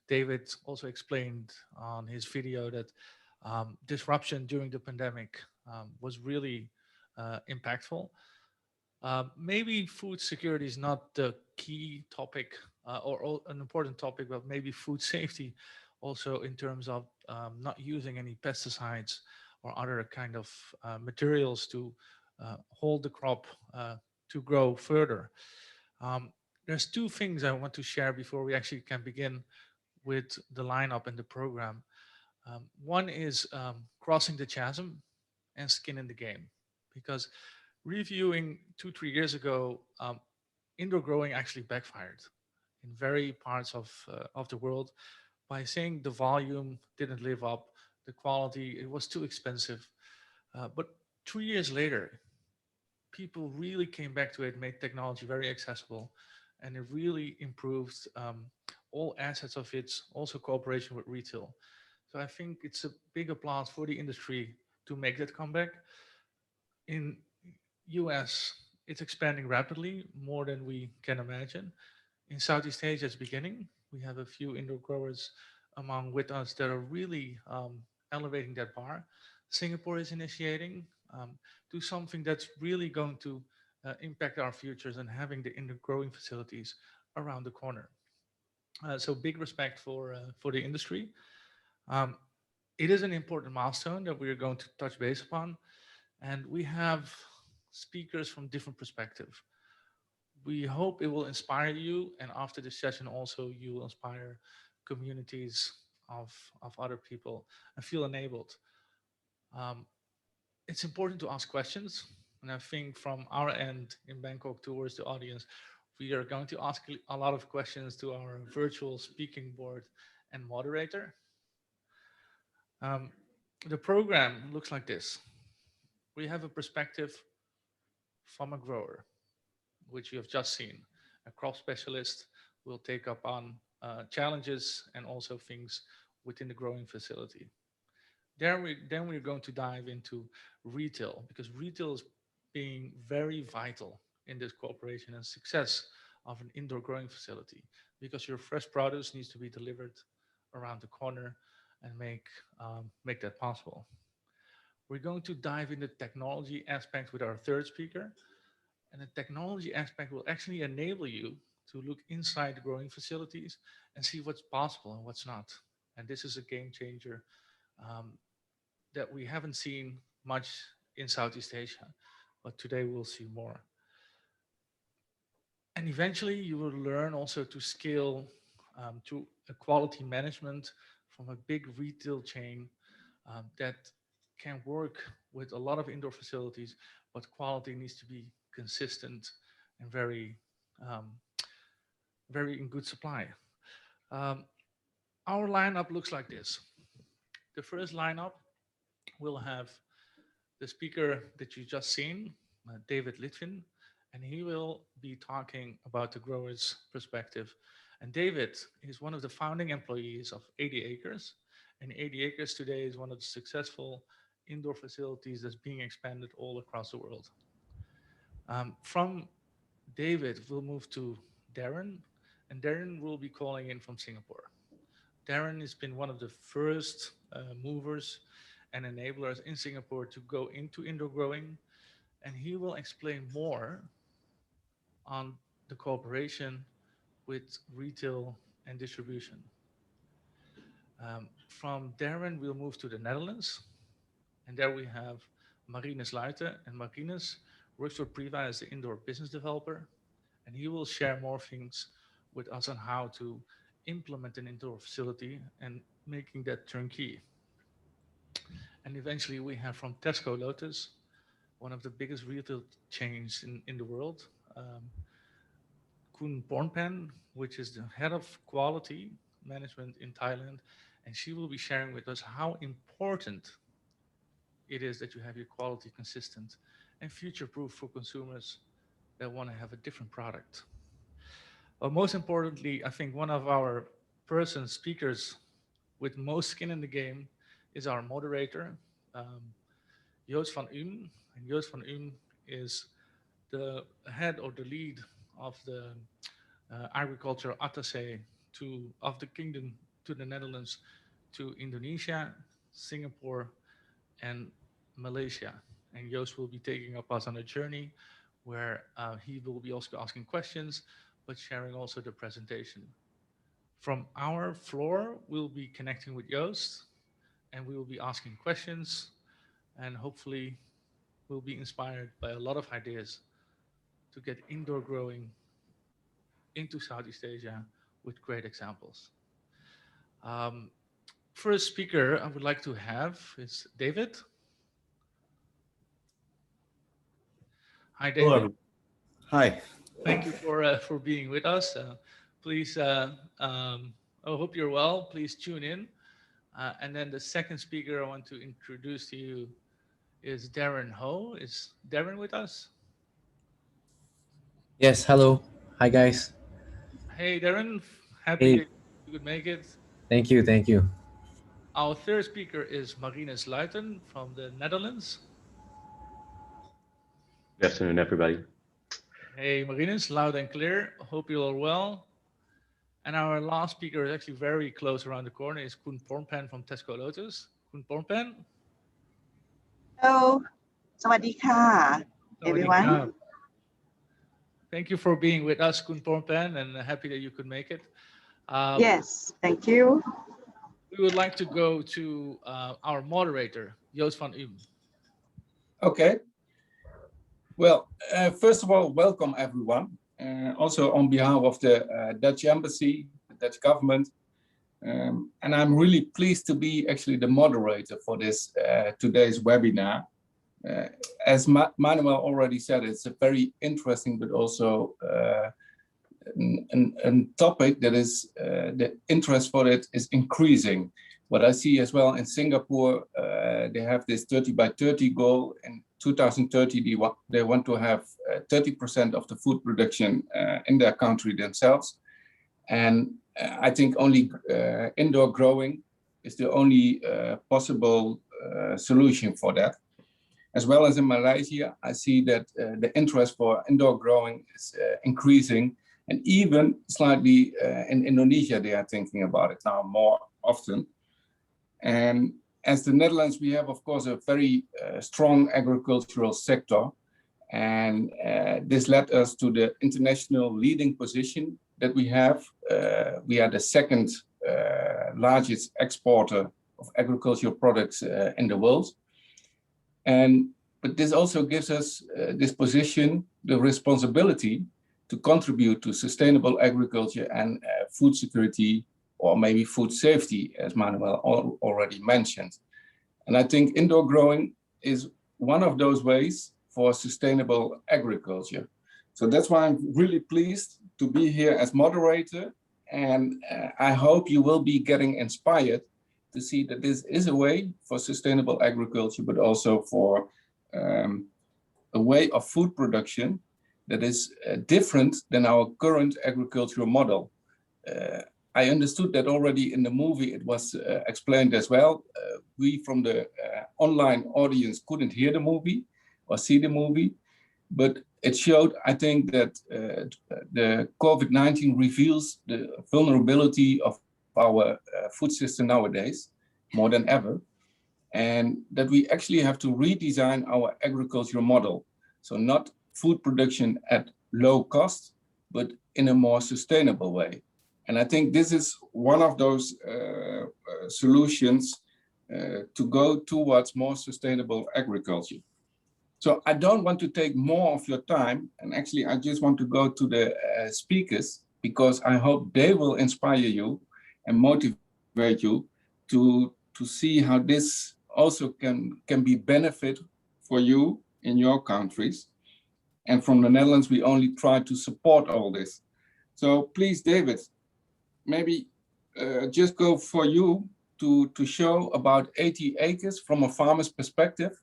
David also explained on his video that disruption during the pandemic was really impactful. Maybe food security is not the key topic or an important topic, but maybe food safety also in terms of not using any pesticides or other kind of materials to hold the crop to grow further. Um, there's two things I want to share before we actually can begin with the lineup and the program. One is crossing the chasm and skin in the game, because reviewing 2 3 years ago, indoor growing actually backfired in very parts of the world by saying the volume didn't live up, the quality, it was too expensive. But 3 years later, people really came back to it, made technology very accessible, and it really improved all assets of it, also cooperation with retail. So I think it's a big applause for the industry to make that comeback. In US, it's expanding rapidly, more than we can imagine. In Southeast Asia, it's beginning. We have a few indoor growers among with us that are really elevating that bar. Singapore is initiating do something that's really going to impact our futures and having the indoor growing facilities around the corner. So big respect for the industry. Um, it is an important milestone that we are going to touch base upon, and we have speakers from different perspectives. We hope it will inspire you, and after this session also you will inspire communities of other people and feel enabled. Um, it's important to ask questions, and I think from our end in Bangkok towards the audience, we are going to ask a lot of questions to our virtual speaking board and moderator. Um, the program looks like this. We have a perspective from a grower, which you have just seen. A crop specialist will take up on challenges and also things within the growing facility. Then we're going to dive into retail, because retail is being very vital in this cooperation and success of an indoor growing facility, because your fresh produce needs to be delivered around the corner and make that possible. We're going to dive into technology aspects with our third speaker, and the technology aspect will actually enable you to look inside the growing facilities and see what's possible and what's not. And this is a game changer um, that we haven't seen much in Southeast Asia, but today we'll see more. And eventually you will learn also to scale to a quality management from a big retail chain that can work with a lot of indoor facilities, but quality needs to be consistent and um, very in good supply. Um, our lineup looks like this. The first lineup will have the speaker that you just seen, David Litvin, and he will be talking about the grower's perspective. And David is one of the founding employees of 80 Acres, and 80 Acres today is one of the successful indoor facilities that's being expanded all across the world. From David, we'll move to Darren, and Darren will be calling in from Singapore. Darren has been one of the first movers and enablers in Singapore to go into indoor growing, and he will explain more on the cooperation with retail and distribution. From Darren, we'll move to the Netherlands, and there we have Marinus Luiten, and Marinus works for Priva as the indoor business developer, and he will share more things with us on how to implement an indoor facility and making that turnkey. And eventually we have from Tesco Lotus, one of the biggest retail chains in the world, Koen Pornpan, which is the head of quality management in Thailand. And she will be sharing with us how important it is that you have your quality consistent and future proof for consumers that want to have a different product. But most importantly, I think one of our person speakers with most skin in the game is our moderator, um, Joost van Uhm. And Joost van Uhm is the head or the lead of the agriculture attaché to of the kingdom to the Netherlands, to Indonesia, Singapore, and Malaysia. And Joost will be taking us on a journey where he will be also asking questions, but sharing also the presentation. From our floor, we'll be connecting with Joost, and we will be asking questions, and hopefully we'll be inspired by a lot of ideas to get indoor growing into Southeast Asia with great examples. Um, First speaker I would like to have is David. Hi, Hello, David. everyone. Hi. Thank you for being with us. Please, I hope you're well. Please tune in. And then the second speaker I want to introduce to you is Darren Ho. Is Darren with us? Yes, hello. Hi, guys. Hey, Darren. Happy Hey, that you could make it. thank you, thank you. Our third speaker is Marinus Litvin from the Netherlands. Good afternoon, everybody. Hey, Marinus, loud and clear. Hope you're all well. And our last speaker is actually very close around the corner. Is Koen Pornpan from Tesco Lotus. Koen Pornpan. Hello, สวัสดีค่ะ everyone. Thank you for being with us, Koen Pornpan, and happy that you could make it. Yes, thank you. We would like to go to our moderator, Joost van Uhm. Okay. Well, first of all, welcome everyone. Also on behalf of the Dutch Embassy, the Dutch government. And I'm really pleased to be actually the moderator for this today's webinar. As Manuel already said, it's a very interesting, but also a topic that is, the interest for it is increasing. What I see as well in Singapore, they have this 30 by 30 goal. In 2030, they want to have 30% of the food production in their country themselves. And I think only indoor growing is the only possible solution for that. As well as in Malaysia, I see that the interest for indoor growing is increasing, and even slightly in Indonesia, they are thinking about it now more often. And as the Netherlands, we have, of course, a very strong agricultural sector, and this led us to the international leading position that we have. We are the second largest exporter of agricultural products in the world. But this also gives us this position, the responsibility to contribute to sustainable agriculture and food security, or maybe food safety, as Manuel already mentioned. And I think indoor growing is one of those ways for sustainable agriculture. So that's why I'm really pleased to be here as moderator. And I hope you will be getting inspired to see that this is a way for sustainable agriculture, but also for a way of food production that is different than our current agricultural model. I understood that already in the movie, it was explained as well. We from the online audience couldn't hear the movie or see the movie, but it showed, I think, that the COVID-19 reveals the vulnerability of our food system nowadays, more than ever, and that we actually have to redesign our agricultural model. So not food production at low cost, but in a more sustainable way. And I think this is one of those solutions to go towards more sustainable agriculture. So I don't want to take more of your time, and actually I just want to go to the speakers, because I hope they will inspire you and motivate you to see how this also can be benefit for you in your countries. And from the Netherlands, we only try to support all this. So please, David, maybe just go for you to show about 80 acres from a farmer's perspective,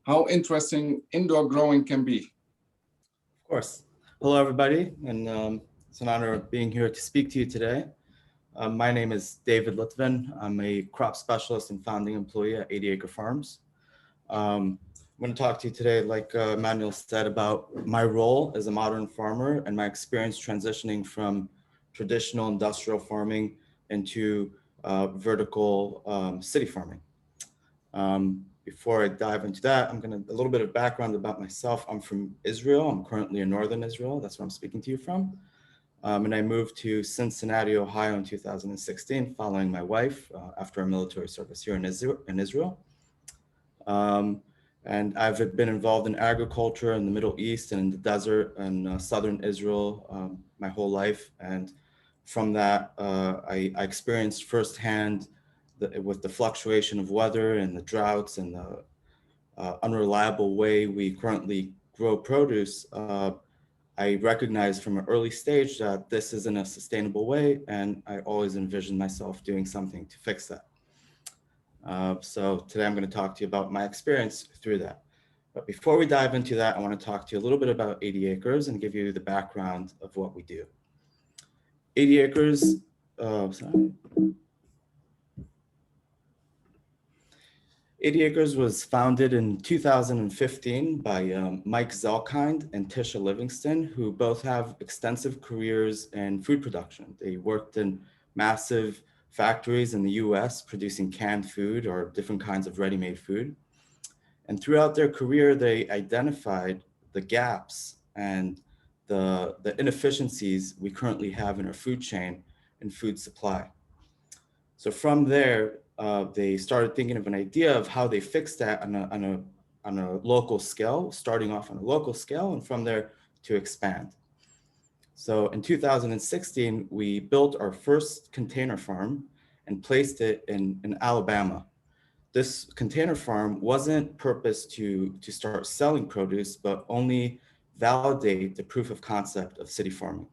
how interesting indoor growing can be. Of course. Hello, everybody, and it's an honor being here to speak to you today. My name is David Litvin. I'm a crop specialist and founding employee at 80 Acre Farms. I'm going to talk to you today, like Manuel said, about my role as a modern farmer and my experience transitioning from traditional industrial farming into vertical city farming. Before I dive into that, a little bit of background about myself. I'm from Israel. I'm currently in Northern Israel. That's where I'm speaking to you from. And I moved to Cincinnati, Ohio in 2016, following my wife after our military service here in Israel. And I've been involved in agriculture in the Middle East and in the desert and Southern Israel my whole life. And from that, I experienced firsthand with the fluctuation of weather and the droughts and the unreliable way we currently grow produce, I recognized from an early stage that this isn't a sustainable way, and I always envisioned myself doing something to fix that. So today I'm going to talk to you about my experience through that. But before we dive into that, I want to talk to you a little bit about 80 acres and give you the background of what we do. 80 acres, sorry. 80 Acres was founded in 2015 by Mike Zelkind and Tisha Livingston, who both have extensive careers in food production. They worked in massive factories in the US producing canned food or different kinds of ready-made food. And throughout their career, they identified the gaps and the inefficiencies we currently have in our food chain and food supply. So from there, they started thinking of an idea of how they fix that on a local scale, starting off on a local scale, and from there to expand. So in 2016, we built our first container farm and placed it in Alabama. This container farm wasn't purposed to start selling produce, but only validate the proof of concept of city farming.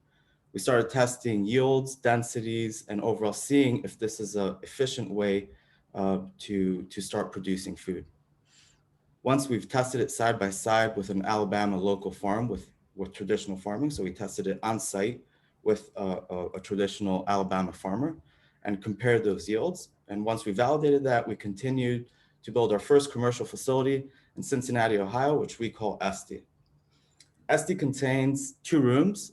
We started testing yields, densities, and overall seeing if this is an efficient way to start producing food. Once we've tested it side by side with an Alabama local farm with traditional farming, so we tested it on site with a traditional Alabama farmer and compared those yields. And once we validated that, we continued to build our first commercial facility in Cincinnati, Ohio, which we call Esty. Esty contains 2 rooms.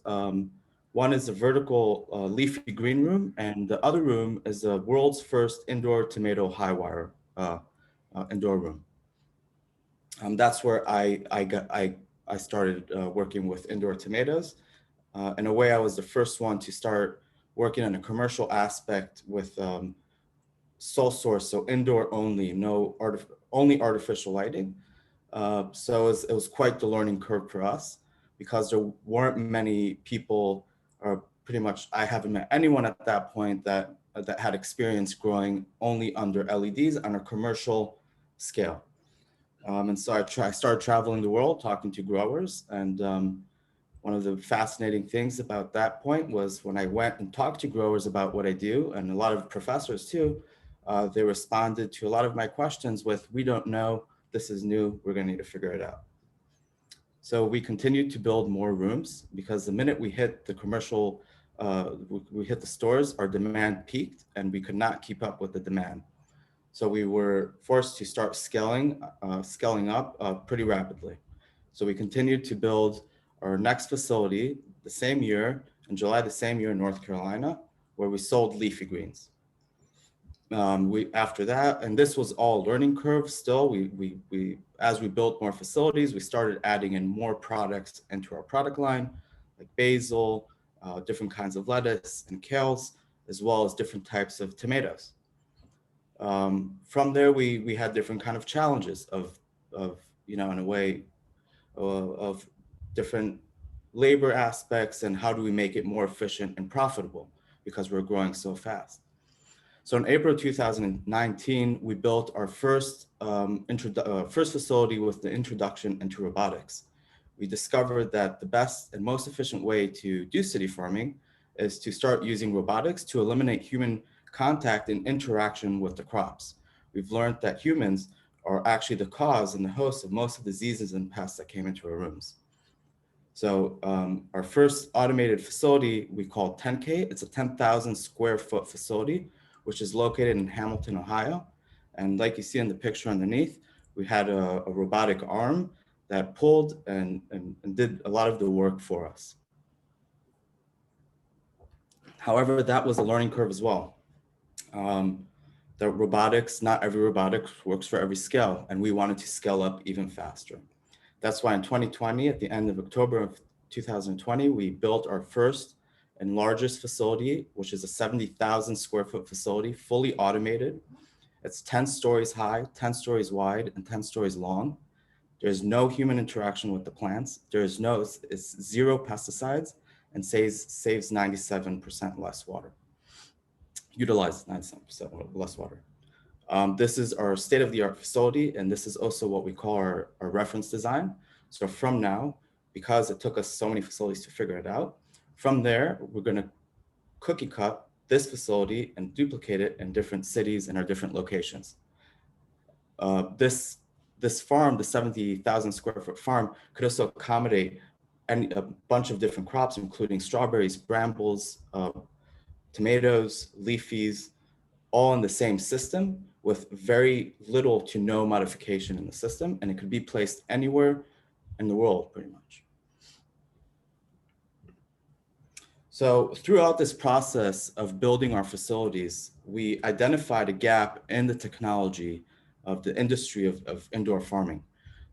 One is a vertical leafy green room, and the other room is the world's first indoor tomato high wire indoor room. That's where I started working with indoor tomatoes. In a way, I was the first one to start working on a commercial aspect with sole source, so indoor only, only artificial lighting. So it was quite the learning curve for us because there weren't many people, or pretty much I haven't met anyone at that point that had experience growing only under LEDs on a commercial scale. And so I started traveling the world, talking to growers. And one of the fascinating things about that point was when I went and talked to growers about what I do, and a lot of professors too, they responded to a lot of my questions with, "We don't know, this is new, we're gonna need to figure it out." So we continued to build more rooms because the minute we hit the commercial, we hit the stores, our demand peaked and we could not keep up with the demand. So we were forced to start scaling up pretty rapidly. So we continued to build our next facility the same year, in July the same year in North Carolina, where we sold leafy greens. After that, and this was all learning curve still, as we built more facilities, we started adding in more products into our product line, like basil, different kinds of lettuce and kales, as well as different types of tomatoes. From there, we had different kind of challenges of in a way, of different labor aspects and how do we make it more efficient and profitable because we're growing so fast. So in April 2019, we built our first facility with the introduction into robotics. We discovered that the best and most efficient way to do city farming is to start using robotics to eliminate human contact and interaction with the crops. We've learned that humans are actually the cause and the host of most of the diseases and pests that came into our rooms. So our first automated facility we call 10K. It's a 10,000 square foot facility, which is located in Hamilton, Ohio. And like you see in the picture underneath, we had a robotic arm that pulled and did a lot of the work for us. However, that was a learning curve as well. The robotics, not every robotics works for every scale, and we wanted to scale up even faster. That's why in 2020, at the end of October of 2020, we built our first and largest facility, which is a 70,000 square foot facility, fully automated. It's 10 stories high, 10 stories wide, and 10 stories long. There's no human interaction with the plants. It's zero pesticides and saves 97% less water. Utilizes 97% less water. This is our state-of-the-art facility, and this is also what we call our reference design. So from now, because it took us so many facilities to figure it out, from there, we're gonna cookie cut this facility and duplicate it in different cities and our different locations. This farm, the 70,000 square foot farm, could also accommodate a bunch of different crops, including strawberries, brambles, tomatoes, leafies, all in the same system with very little to no modification in the system. And it could be placed anywhere in the world, pretty much. So throughout this process of building our facilities, we identified a gap in the technology of the industry of indoor farming.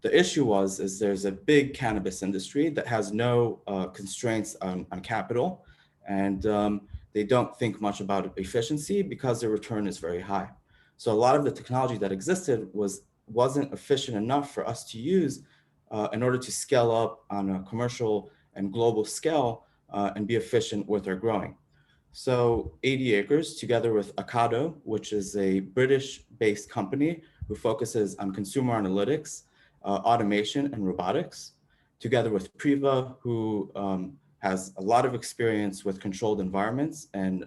The issue is there's a big cannabis industry that has no constraints on capital, and they don't think much about efficiency because their return is very high. So a lot of the technology that existed wasn't efficient enough for us to use in order to scale up on a commercial and global scale and be efficient with our growing. So 80 Acres, together with Ocado, which is a British-based company who focuses on consumer analytics, automation, and robotics, together with Priva, who has a lot of experience with controlled environments and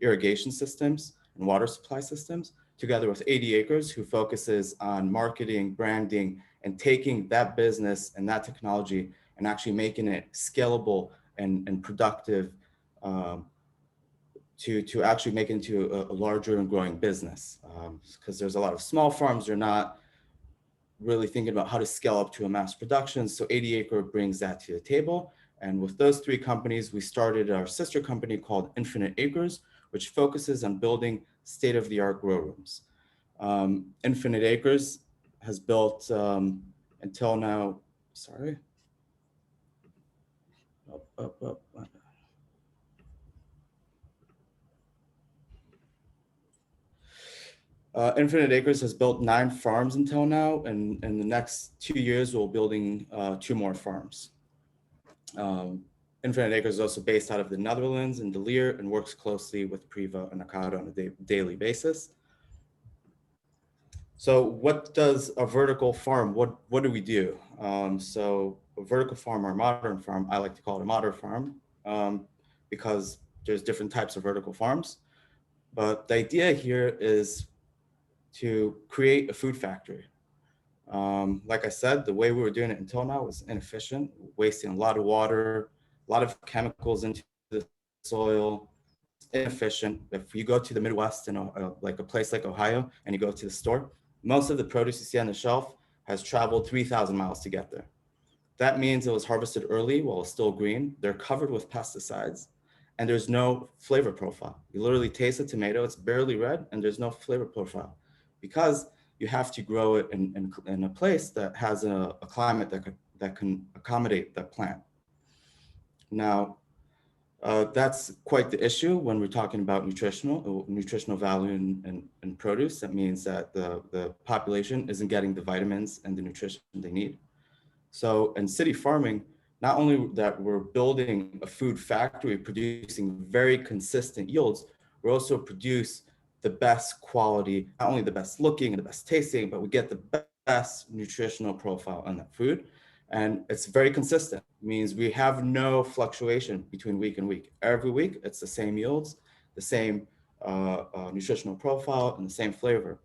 irrigation systems and water supply systems, together with 80 Acres, who focuses on marketing, branding, and taking that business and that technology and actually making it scalable and productive to actually make it into a larger and growing business. Because there's a lot of small farms, they're not really thinking about how to scale up to a mass production. So 80 Acre brings that to the table. And with those three companies, we started our sister company called Infinite Acres, which focuses on building state-of-the-art grow rooms. Infinite Acres has built until now, sorry. Infinite Acres has built 9 farms until now, and in the next 2 years, we'll be building 2 more farms. Infinite Acres is also based out of the Netherlands in De Leer and works closely with Priva and Ocado on a daily basis. So what does a vertical farm, what do we do? So a vertical farm or a modern farm, I like to call it a modern farm because there's different types of vertical farms. But the idea here is to create a food factory. Like I said, the way we were doing it until now was inefficient, wasting a lot of water, a lot of chemicals into the soil, inefficient. If you go to the Midwest in like a place like Ohio and you go to the store, most of the produce you see on the shelf has traveled 3,000 miles to get there. That means it was harvested early while it's still green. They're covered with pesticides and there's no flavor profile. You literally taste a tomato, it's barely red and there's no flavor profile because you have to grow it in a place that has a climate that can accommodate that plant. Now, that's quite the issue when we're talking about nutritional value in produce. That means that the population isn't getting the vitamins and the nutrition they need. So in city farming, not only that we're building a food factory producing very consistent yields, we also produce the best quality, not only the best looking and the best tasting, but we get the best nutritional profile on that food. And it's very consistent. It means we have no fluctuation between week and week. Every week, it's the same yields, the same nutritional profile, and the same flavor.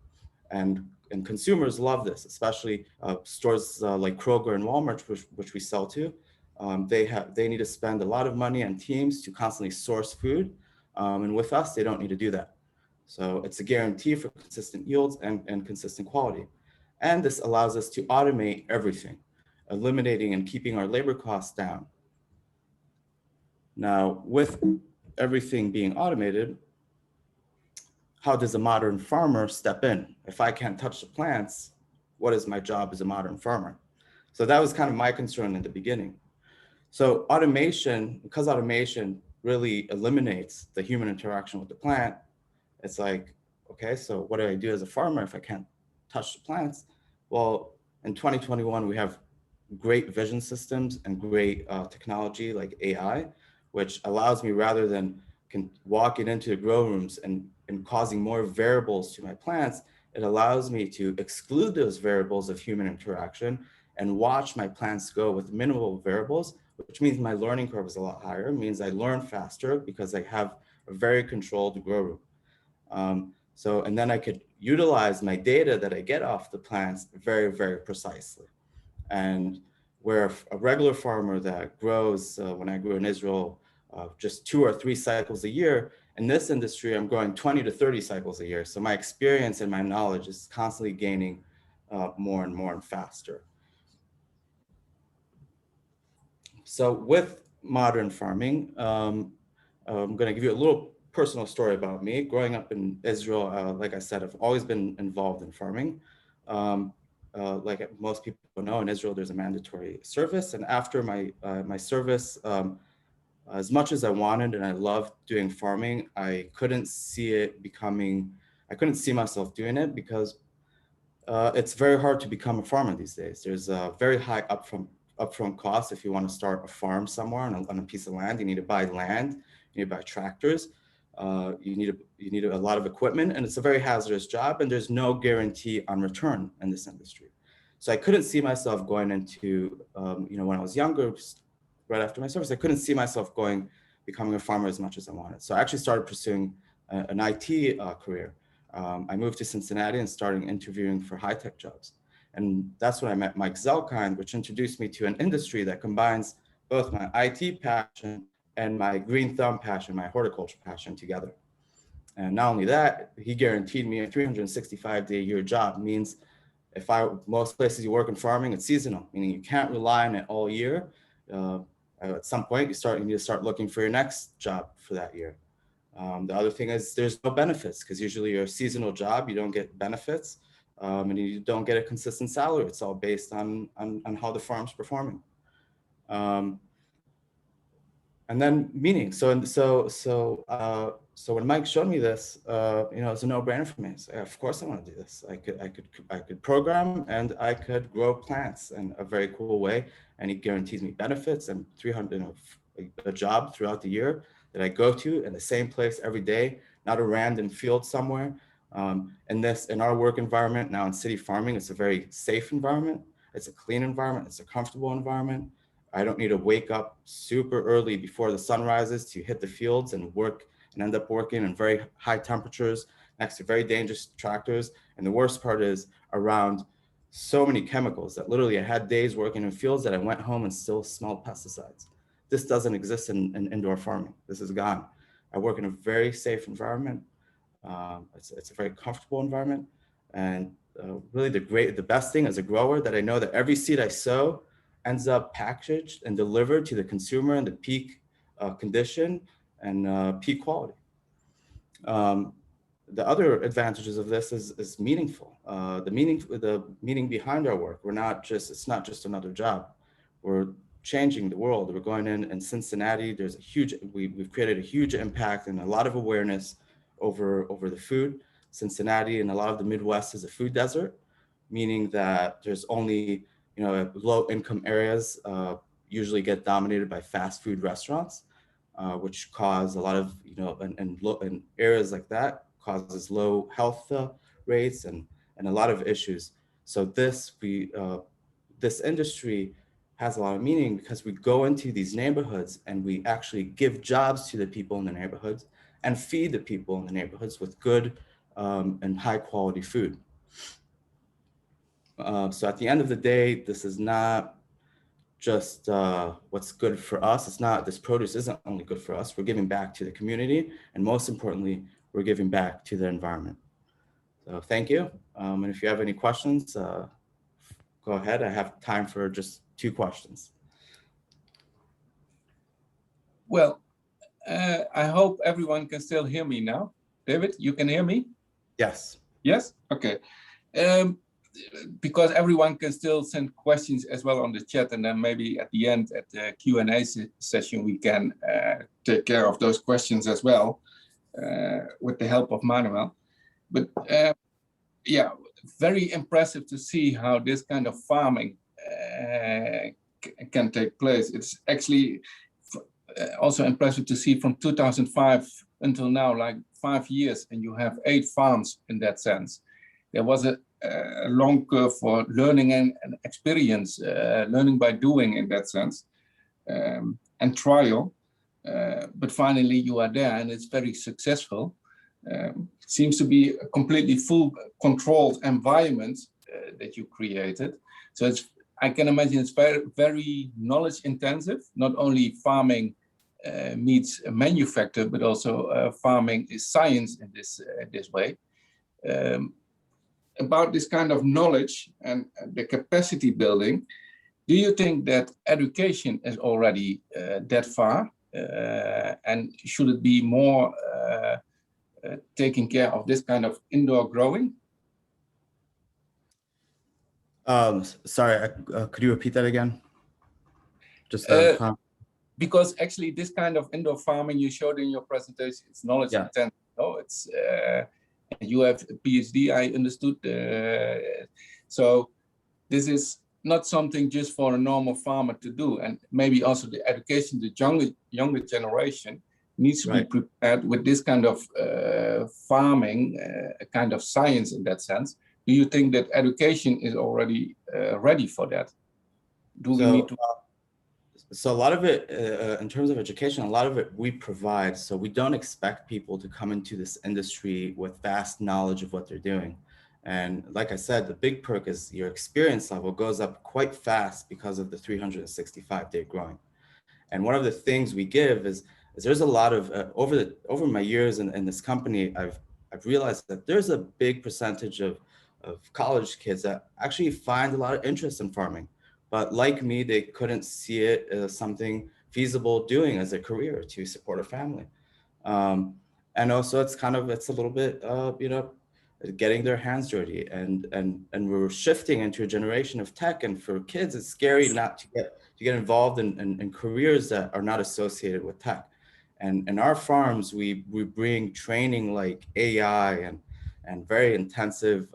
And consumers love this, especially stores like Kroger and Walmart, which we sell to. They need to spend a lot of money on teams to constantly source food. And with us, they don't need to do that. So it's a guarantee for consistent yields and consistent quality. And this allows us to automate everything, eliminating and keeping our labor costs down. Now, with everything being automated, how does a modern farmer step in? If I can't touch the plants, what is my job as a modern farmer? So that was kind of my concern in the beginning. So automation, because automation really eliminates the human interaction with the plant, it's like, okay, so what do I do as a farmer if I can't touch the plants? Well, in 2021, we have great vision systems and great technology like AI, which allows me, rather than walking into the grow rooms and causing more variables to my plants, it allows me to exclude those variables of human interaction and watch my plants go with minimal variables, which means my learning curve is a lot higher. It means I learn faster because I have a very controlled grow room. And then I could utilize my data that I get off the plants very, very precisely. And where a regular farmer that grows, when I grew in Israel, just 2 or 3 cycles a year, in this industry, I'm growing 20 to 30 cycles a year. So my experience and my knowledge is constantly gaining more and more and faster. So with modern farming, I'm going to give you a little personal story about me. Growing up in Israel, like I said, I've always been involved in farming. Like most people know, in Israel, there's a mandatory service. And after my service, as much as I wanted and I loved doing farming, I couldn't see myself doing it because it's very hard to become a farmer these days. There's a very high upfront cost if you want to start a farm somewhere on a piece of land. You need to buy land, you need to buy tractors, you need a lot of equipment, and it's a very hazardous job, and there's no guarantee on return in this industry. So I couldn't see myself going into, when I was younger, right after my service, I couldn't see myself becoming a farmer as much as I wanted. So I actually started pursuing an IT career. I moved to Cincinnati and started interviewing for high-tech jobs. And that's when I met Mike Zelkind, which introduced me to an industry that combines both my IT passion and my green thumb passion, my horticulture passion together. And not only that, he guaranteed me a 365-day-a-year job. Means most places you work in farming, it's seasonal, meaning you can't rely on it all year. At some point, you need to start looking for your next job for that year. The other thing is there's no benefits, because usually you're a seasonal job, you don't get benefits, and you don't get a consistent salary. It's all based on how the farm's performing. And then meaning. So when Mike showed me this, it's a no-brainer for me. So, of course I want to do this. I could program and I could grow plants in a very cool way. And he guarantees me benefits and a job throughout the year that I go to in the same place every day, not a random field somewhere. In our work environment now in city farming, it's a very safe environment. It's a clean environment. It's a comfortable environment. I don't need to wake up super early before the sun rises to hit the fields and work and end up working in very high temperatures next to very dangerous tractors. And the worst part is around so many chemicals that literally I had days working in fields that I went home and still smelled pesticides. This doesn't exist in indoor farming. This is gone. I work in a very safe environment. It's a very comfortable environment. And really the best thing as a grower that I know that every seed I sow ends up packaged and delivered to the consumer in the peak condition and peak quality. The other advantages of this is meaningful. The meaning behind our work. It's not just another job. We're changing the world. We're going in Cincinnati. We've created a huge impact and a lot of awareness over the food. Cincinnati and a lot of the Midwest is a food desert, meaning that there's only low income areas usually get dominated by fast food restaurants, which cause a lot of, and areas like that causes low health rates and a lot of issues. So this industry has a lot of meaning because we go into these neighborhoods and we actually give jobs to the people in the neighborhoods and feed the people in the neighborhoods with good and high quality food. So at the end of the day, this is not just what's good for us. This produce isn't only good for us. We're giving back to the community, and most importantly, we're giving back to the environment. So thank you. And if you have any questions, go ahead. I have time for just 2 questions. Well, I hope everyone can still hear me now. David, you can hear me? Yes. Yes? Okay. Because everyone can still send questions as well on the chat, and then maybe at the end, at the Q&A session, we can take care of those questions as well with the help of Manuel. But yeah, very impressive to see how this kind of farming can take place. It's actually also impressive to see from 2005 until now, like 5 years, and you have 8 farms in that sense. There was a long curve for learning and experience, learning by doing in that sense, and trial. But finally you are there and it's very successful. It seems to be a completely full controlled environment that you created. So it's, I can imagine it's very, very knowledge intensive. Not only farming meets manufacture, but also farming is science in this way. About this kind of knowledge and the capacity building, do you think that education is already that far? And should it be more taking care of this kind of indoor growing? Sorry, could you repeat that again? Just because actually this kind of indoor farming you showed in your presentation, it's knowledge intensive. No, it's you have a PhD, I understood. So this is not something just for a normal farmer to do, and maybe also the education, the younger generation needs to be prepared with this kind of farming, a kind of science in that sense. Do you think that education is already ready for that? Do we need to? So a lot of it, in terms of education, a lot of it we provide. So we don't expect people to come into this industry with vast knowledge of what they're doing. And like I said, the big perk is your experience level goes up quite fast because of the 365-day growing. And one of the things we give is there's a lot of, over my years in this company, I've realized that there's a big percentage of college kids that actually find a lot of interest in farming. But like me, they couldn't see it as something feasible doing as a career to support a family. And also it's a little bit, you know, getting their hands dirty, and we're shifting into a generation of tech. And for kids, it's scary not to get involved in careers that are not associated with tech. And in our farms, we bring training like AI and very intensive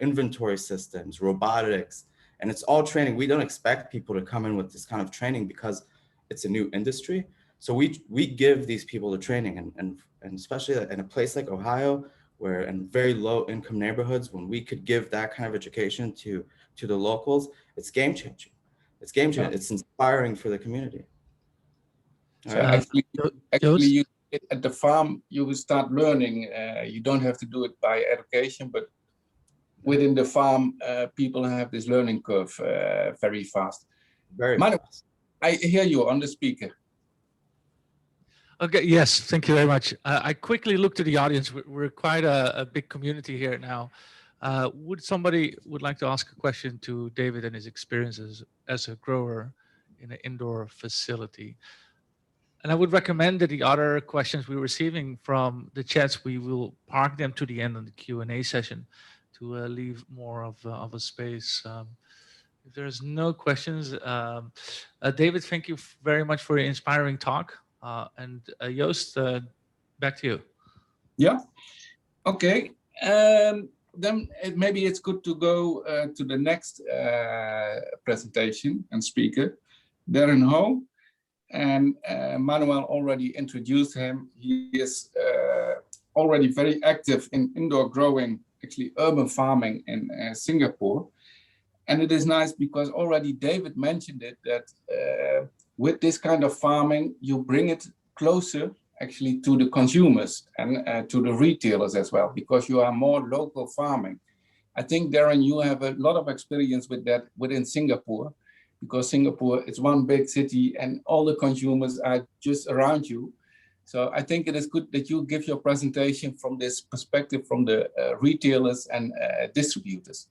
inventory systems, robotics. And it's all training. We don't expect people to come in with this kind of training because it's a new industry. So we give these people the training, and especially in a place like Ohio, where in very low income neighborhoods, when we could give that kind of education to the locals, it's game changing. It's game changing. It's inspiring for the community. So actually you, at the farm, you will start learning. You don't have to do it by education, but within the farm, people have this learning curve very fast. Very fast. I hear you on the speaker. Okay, yes, thank you very much. I quickly looked to the audience. We're quite a big community here now. Would somebody like to ask a question to David and his experiences as a grower in an indoor facility? And I would recommend that the other questions we're receiving from the chats, we will park them to the end of the Q&A session to leave more of a space. If there's no questions, David, thank you very much for your inspiring talk. And Joost, back to you. Yeah, okay. Then maybe it's good to go to the next presentation and speaker, Darren Ho. And Manuel already introduced him. He is already very active in indoor growing, actually urban farming in Singapore. And it is nice because already David mentioned it, that with this kind of farming, you bring it closer actually to the consumers and to the retailers as well, because you are more local farming. I think, Darren, you have a lot of experience with that within Singapore, because Singapore is one big city and all the consumers are just around you. So I think it is good that you give your presentation from this perspective from the retailers and distributors.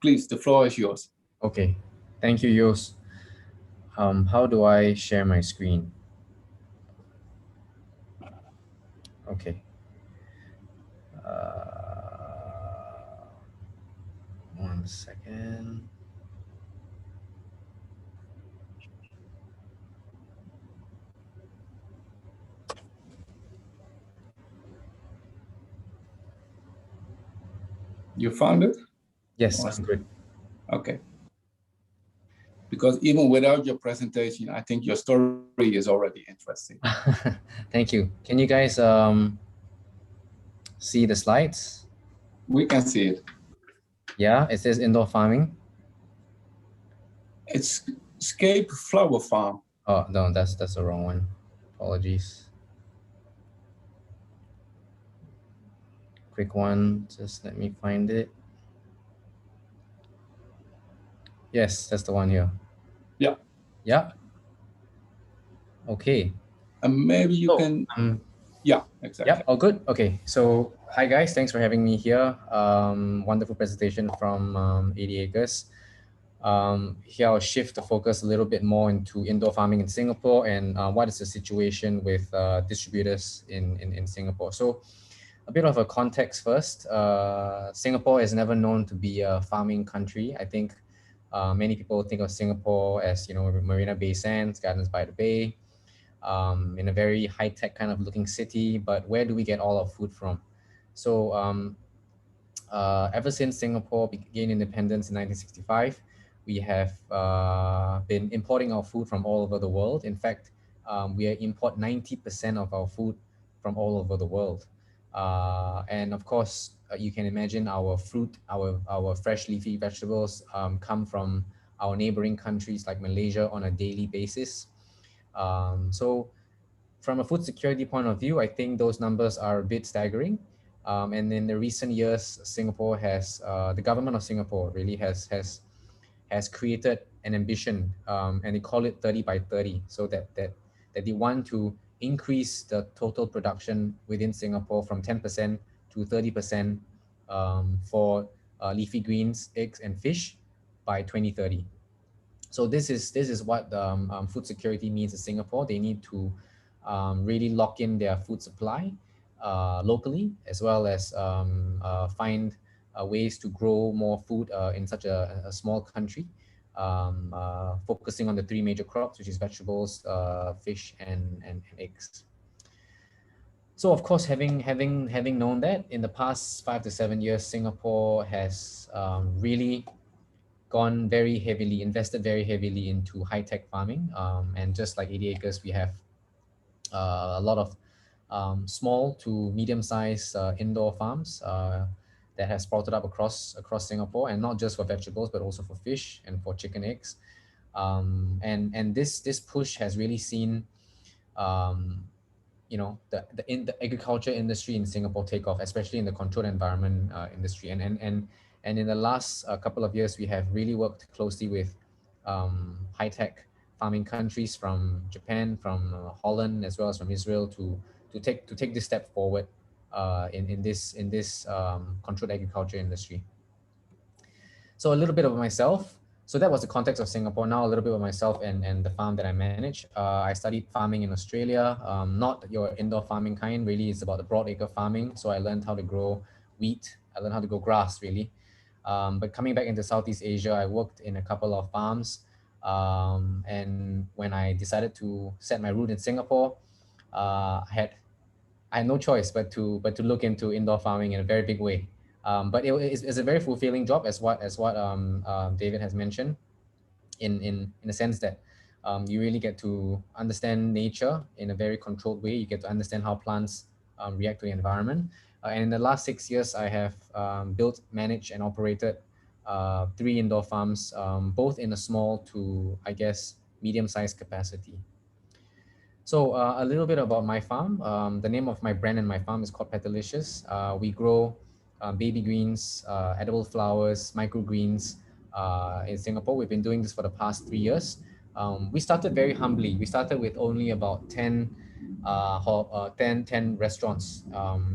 Please, the floor is yours. Okay, thank you, Joost. How do I share my screen? Okay. 1 second. You found it? Yes, Awesome. I'm good. Okay. Because even without your presentation, I think your story is already interesting. Thank you. Can you guys see the slides? We can see it. Yeah, it says indoor farming. It's Scape Flower Farm. Oh no, that's the wrong one. Apologies. Quick one, just let me find it. Yes, that's the one here. Yeah. Yeah. Okay. And maybe you can. Yeah, exactly. Yeah. Oh, good. Okay. So, hi guys. Thanks for having me here. Wonderful presentation from 80 Acres. Here I'll shift the focus a little bit more into indoor farming in Singapore and what is the situation with distributors in Singapore. So, a bit of a context first. Singapore is never known to be a farming country. I think many people think of Singapore as, you know, Marina Bay Sands, Gardens by the Bay, in a very high-tech kind of looking city. But where do we get all our food from? So ever since Singapore gained independence in 1965, we have been importing our food from all over the world. In fact, we import 90% of our food from all over the world. And of course, you can imagine our fruit, our fresh leafy vegetables come from our neighboring countries like Malaysia on a daily basis. So from a food security point of view, I think those numbers are a bit staggering. And in the recent years, Singapore has, the government of Singapore really has created an ambition, and they call it 30 by 30, so that they want to increase the total production within Singapore from 10% to 30% for leafy greens, eggs, and fish by 2030. So this is what food security means in Singapore. They need to really lock in their food supply locally, as well as find ways to grow more food in such a small country, focusing on the three major crops, which is vegetables, fish, and eggs. So of course, having known that, in the past 5 to 7 years, Singapore has really invested very heavily into high-tech farming. And just like 80 Acres, we have a lot of small to medium-sized indoor farms that has sprouted up across Singapore, and not just for vegetables, but also for fish and for chicken eggs. And this push has really seen you know, the agriculture industry in Singapore take off, especially in the controlled environment industry. And in the last couple of years, we have really worked closely with high-tech farming countries from Japan, from Holland, as well as from Israel to take this step forward in this controlled agriculture industry. So a little bit about myself. So that was the context of Singapore. Now a little bit about myself and the farm that I manage. I studied farming in Australia, not your indoor farming kind. Really, it's about the broadacre farming. So I learned how to grow wheat. I learned how to grow grass, really. But coming back into Southeast Asia, I worked in a couple of farms. And when I decided to set my root in Singapore, I had no choice but to look into indoor farming in a very big way. But it's a very fulfilling job, as what David has mentioned, in the sense that you really get to understand nature in a very controlled way. You get to understand how plants react to the environment. And in the last 6 years, I have built, managed, and operated 3 indoor farms, both in a small to, I guess, medium-sized capacity. So a little bit about my farm. The name of my brand and my farm is called Petalicious. We grow baby greens, edible flowers, microgreens in Singapore. We've been doing this for the past 3 years. We started very humbly. We started with only about 10 restaurants,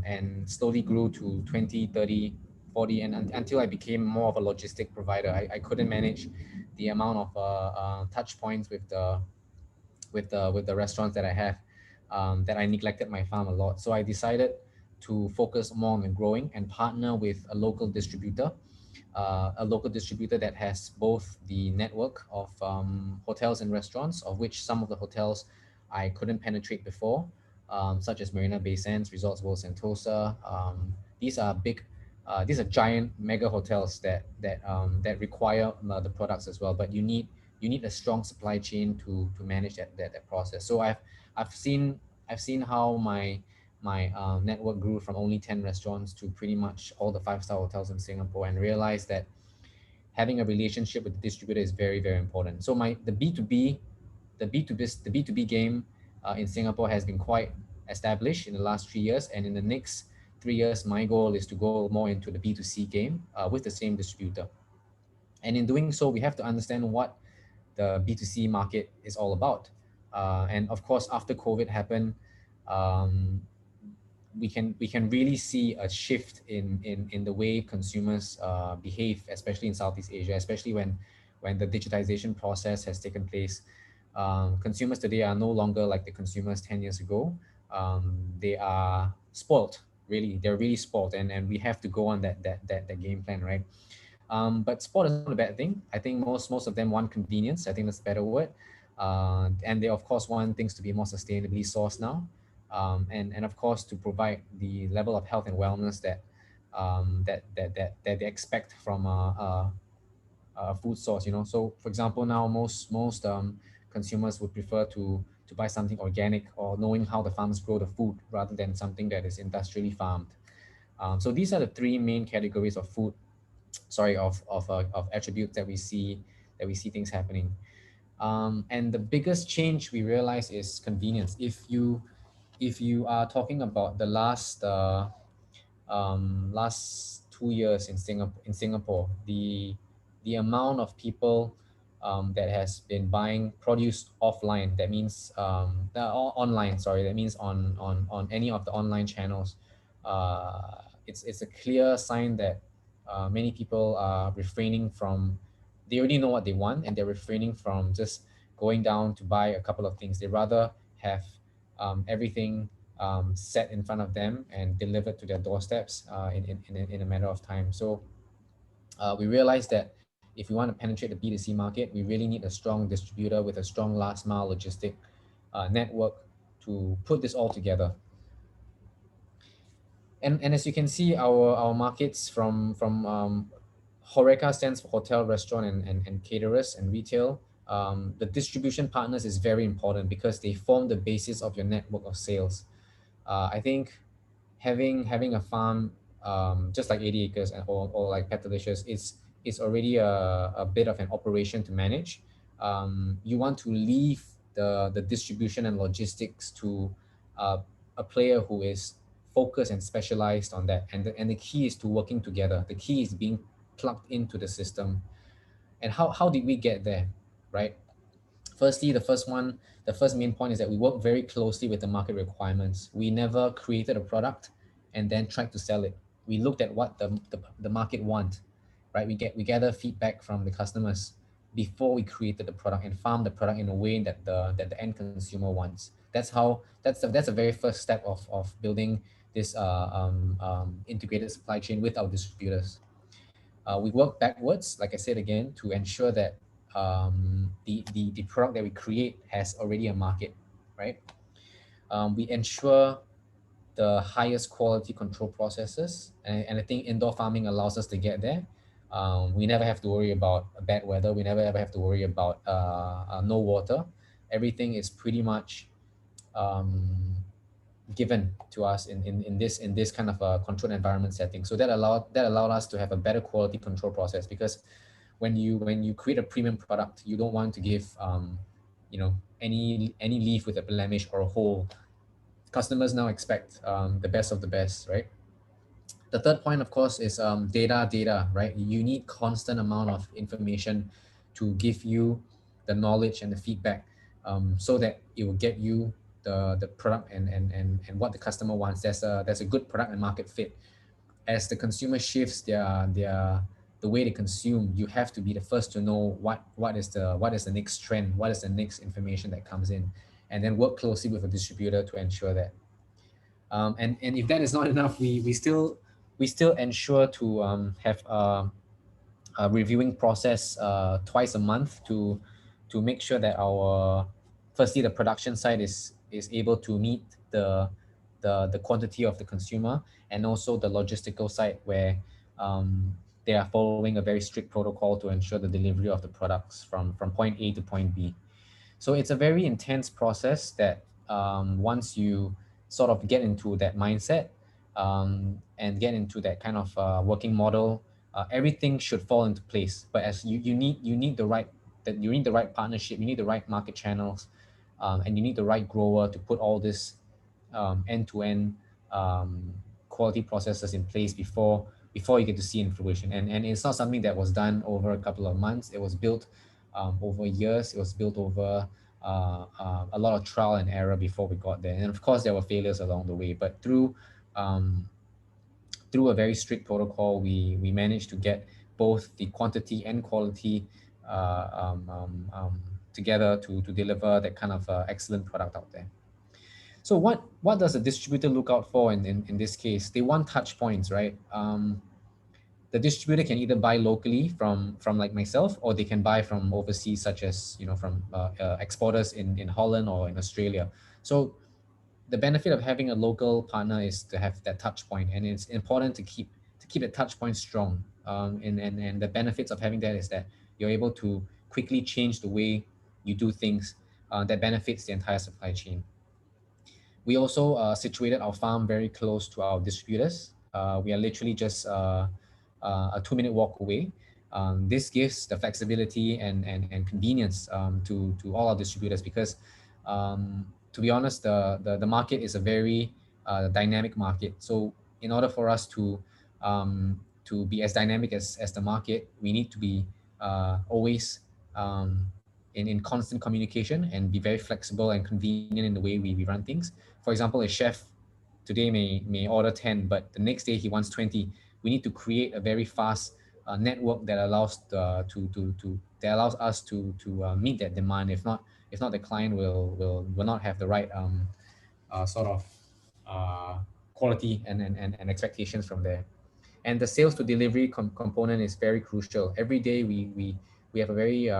and slowly grew to 20, 30, 40, and until I became more of a logistic provider. I couldn't manage the amount of touch points with the restaurants that I have, that I neglected my farm a lot. So I decided to focus more on the growing and partner with a local distributor a local distributor that has both the network of hotels and restaurants, of which some of the hotels I couldn't penetrate before, such as Marina Bay Sands, Resorts World Sentosa. These are big, these are giant mega hotels that require the products as well. But you need a strong supply chain to manage that process. So I've seen how my network grew from only 10 restaurants to pretty much all the 5-star hotels in Singapore, and realized that having a relationship with the distributor is very, very important. So the B2B game in Singapore has been quite established in the last 3 years, and in the next 3 years, my goal is to go more into the B2C game with the same distributor. And in doing so, we have to understand what the B2C market is all about. And of course, after COVID happened, um, we can really see a shift in the way consumers behave, especially in Southeast Asia, especially when the digitization process has taken place. Consumers today are no longer like the consumers 10 years ago. They are spoiled, really. They're really spoiled, and we have to go on that game plan, right? But sport is not a bad thing. I think most of them want convenience. I think that's a better word. And they of course want things to be more sustainably sourced now. And of course to provide the level of health and wellness that they expect from a food source. So for example, now most consumers would prefer to buy something organic, or knowing how the farmers grow the food rather than something that is industrially farmed. So these are the three main categories of food, of attributes that we see things happening. And the biggest change we realize is convenience. If you are talking about the last 2 years in Singapore, the amount of people that has been buying produce offline, that means online, sorry, that means on any of the online channels, it's a clear sign that many people are refraining from. They already know what they want, and they're refraining from just going down to buy a couple of things. They rather have everything set in front of them and delivered to their doorsteps in a matter of time. So we realized that if we want to penetrate the B2C market, we really need a strong distributor with a strong last mile logistic network to put this all together. And as you can see, our markets from HoReCa stands for hotel, restaurant, and caterers and retail. The distribution partners is very important because they form the basis of your network of sales. I think having a farm, just like 80 acres or like Petalicious, is already a bit of an operation to manage. You want to leave the distribution and logistics to a player who is focused and specialized on that. And the key is to working together. The key is being plugged into the system. And how did we get there, right? Firstly, the first main point is that we work very closely with the market requirements. We never created a product and then tried to sell it. We looked at what the market want, right? We gather feedback from the customers before we created the product and farmed the product in a way that the end consumer wants. That's a very first step of building this integrated supply chain with our distributors. We work backwards, like I said again, to ensure that the product that we create has already a market, right? We ensure the highest quality control processes, and I think indoor farming allows us to get there. We never have to worry about bad weather. We never ever have to worry about no water. Everything is pretty much given to us in this kind of a controlled environment setting. So that allowed us to have a better quality control process, because when you create a premium product, you don't want to give any leaf with a blemish or a hole. Customers now expect the best of the best, right? The third point, of course, is data, right? You need constant amount of information to give you the knowledge and the feedback, so that it will get you the product and what the customer wants. There's a good product and market fit. As the consumer shifts the way they consume, you have to be the first to know what is the next trend, what is the next information that comes in, and then work closely with a distributor to ensure that. And if that is not enough, we still ensure to have reviewing process twice a month to make sure that firstly the production side is able to meet the quantity of the consumer, and also the logistical side where they are following a very strict protocol to ensure the delivery of the products from point A to point B. So it's a very intense process that once you sort of get into that mindset and get into that kind of working model, everything should fall into place. But as you need the right partnership, you need the right market channels, and you need the right grower to put all this end-to-end quality processes in place before you get to see in fruition. And it's not something that was done over a couple of months. It was built over years. It was built over a lot of trial and error before we got there. And of course, there were failures along the way. But through a very strict protocol, we managed to get both the quantity and quality together to deliver that kind of excellent product out there. So what does a distributor look out for in this case? They want touch points, right? The distributor can either buy locally from like myself, or they can buy from overseas, such as from exporters in Holland or in Australia. So the benefit of having a local partner is to have that touch point, and it's important to keep that touch point strong. And the benefits of having that is that you're able to quickly change the way you do things that benefits the entire supply chain. We also situated our farm very close to our distributors. We are literally just a 2-minute walk away. This gives the flexibility and convenience to all our distributors, because to be honest, the market is a very dynamic market. So in order for us to be as dynamic as the market, we need to be always in constant communication and be very flexible and convenient in the way we run things. For example, a chef today may order 10, but the next day he wants 20. We need to create a very fast network that allows us to meet that demand. If not, the client will not have the right sort of quality and expectations from there. And the sales to delivery component is very crucial. Every day we have a very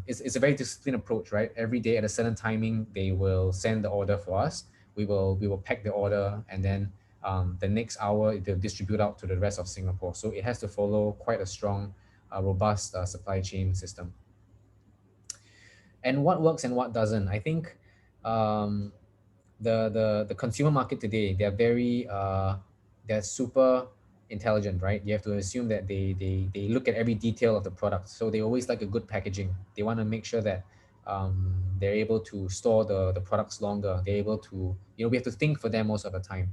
it's a very disciplined approach, right? Every day at a certain timing, they will send the order for us. We will pack the order, and then the next hour they'll distribute out to the rest of Singapore. So it has to follow quite a strong, robust supply chain system. And what works and what doesn't? I think the consumer market today, they're super intelligent, right? You have to assume that they look at every detail of the product. So they always like a good packaging. They want to make sure that they're able to store the products longer. They're able to, we have to think for them most of the time.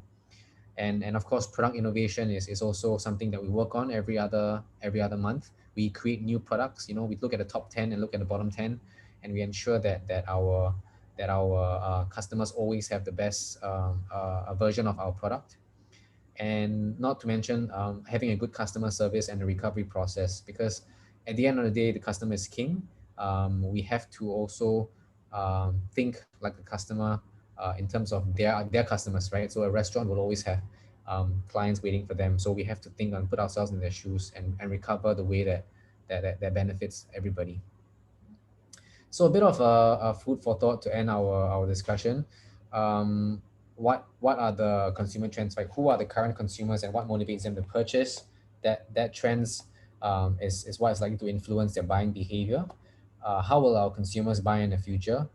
And of course, product innovation is also something that we work on every other month. We create new products. We look at the top 10 and look at the bottom 10, and we ensure that our customers always have the best version of our product. And not to mention having a good customer service and a recovery process, because at the end of the day, the customer is king. We have to also think like the customer in terms of their customers, right? So a restaurant will always have clients waiting for them. So we have to think and put ourselves in their shoes and recover the way that benefits everybody. So a bit of a food for thought to end our discussion. What are the consumer trends, like who are the current consumers and what motivates them to purchase? That trends is what is likely to influence their buying behavior. How will our consumers buy in the future?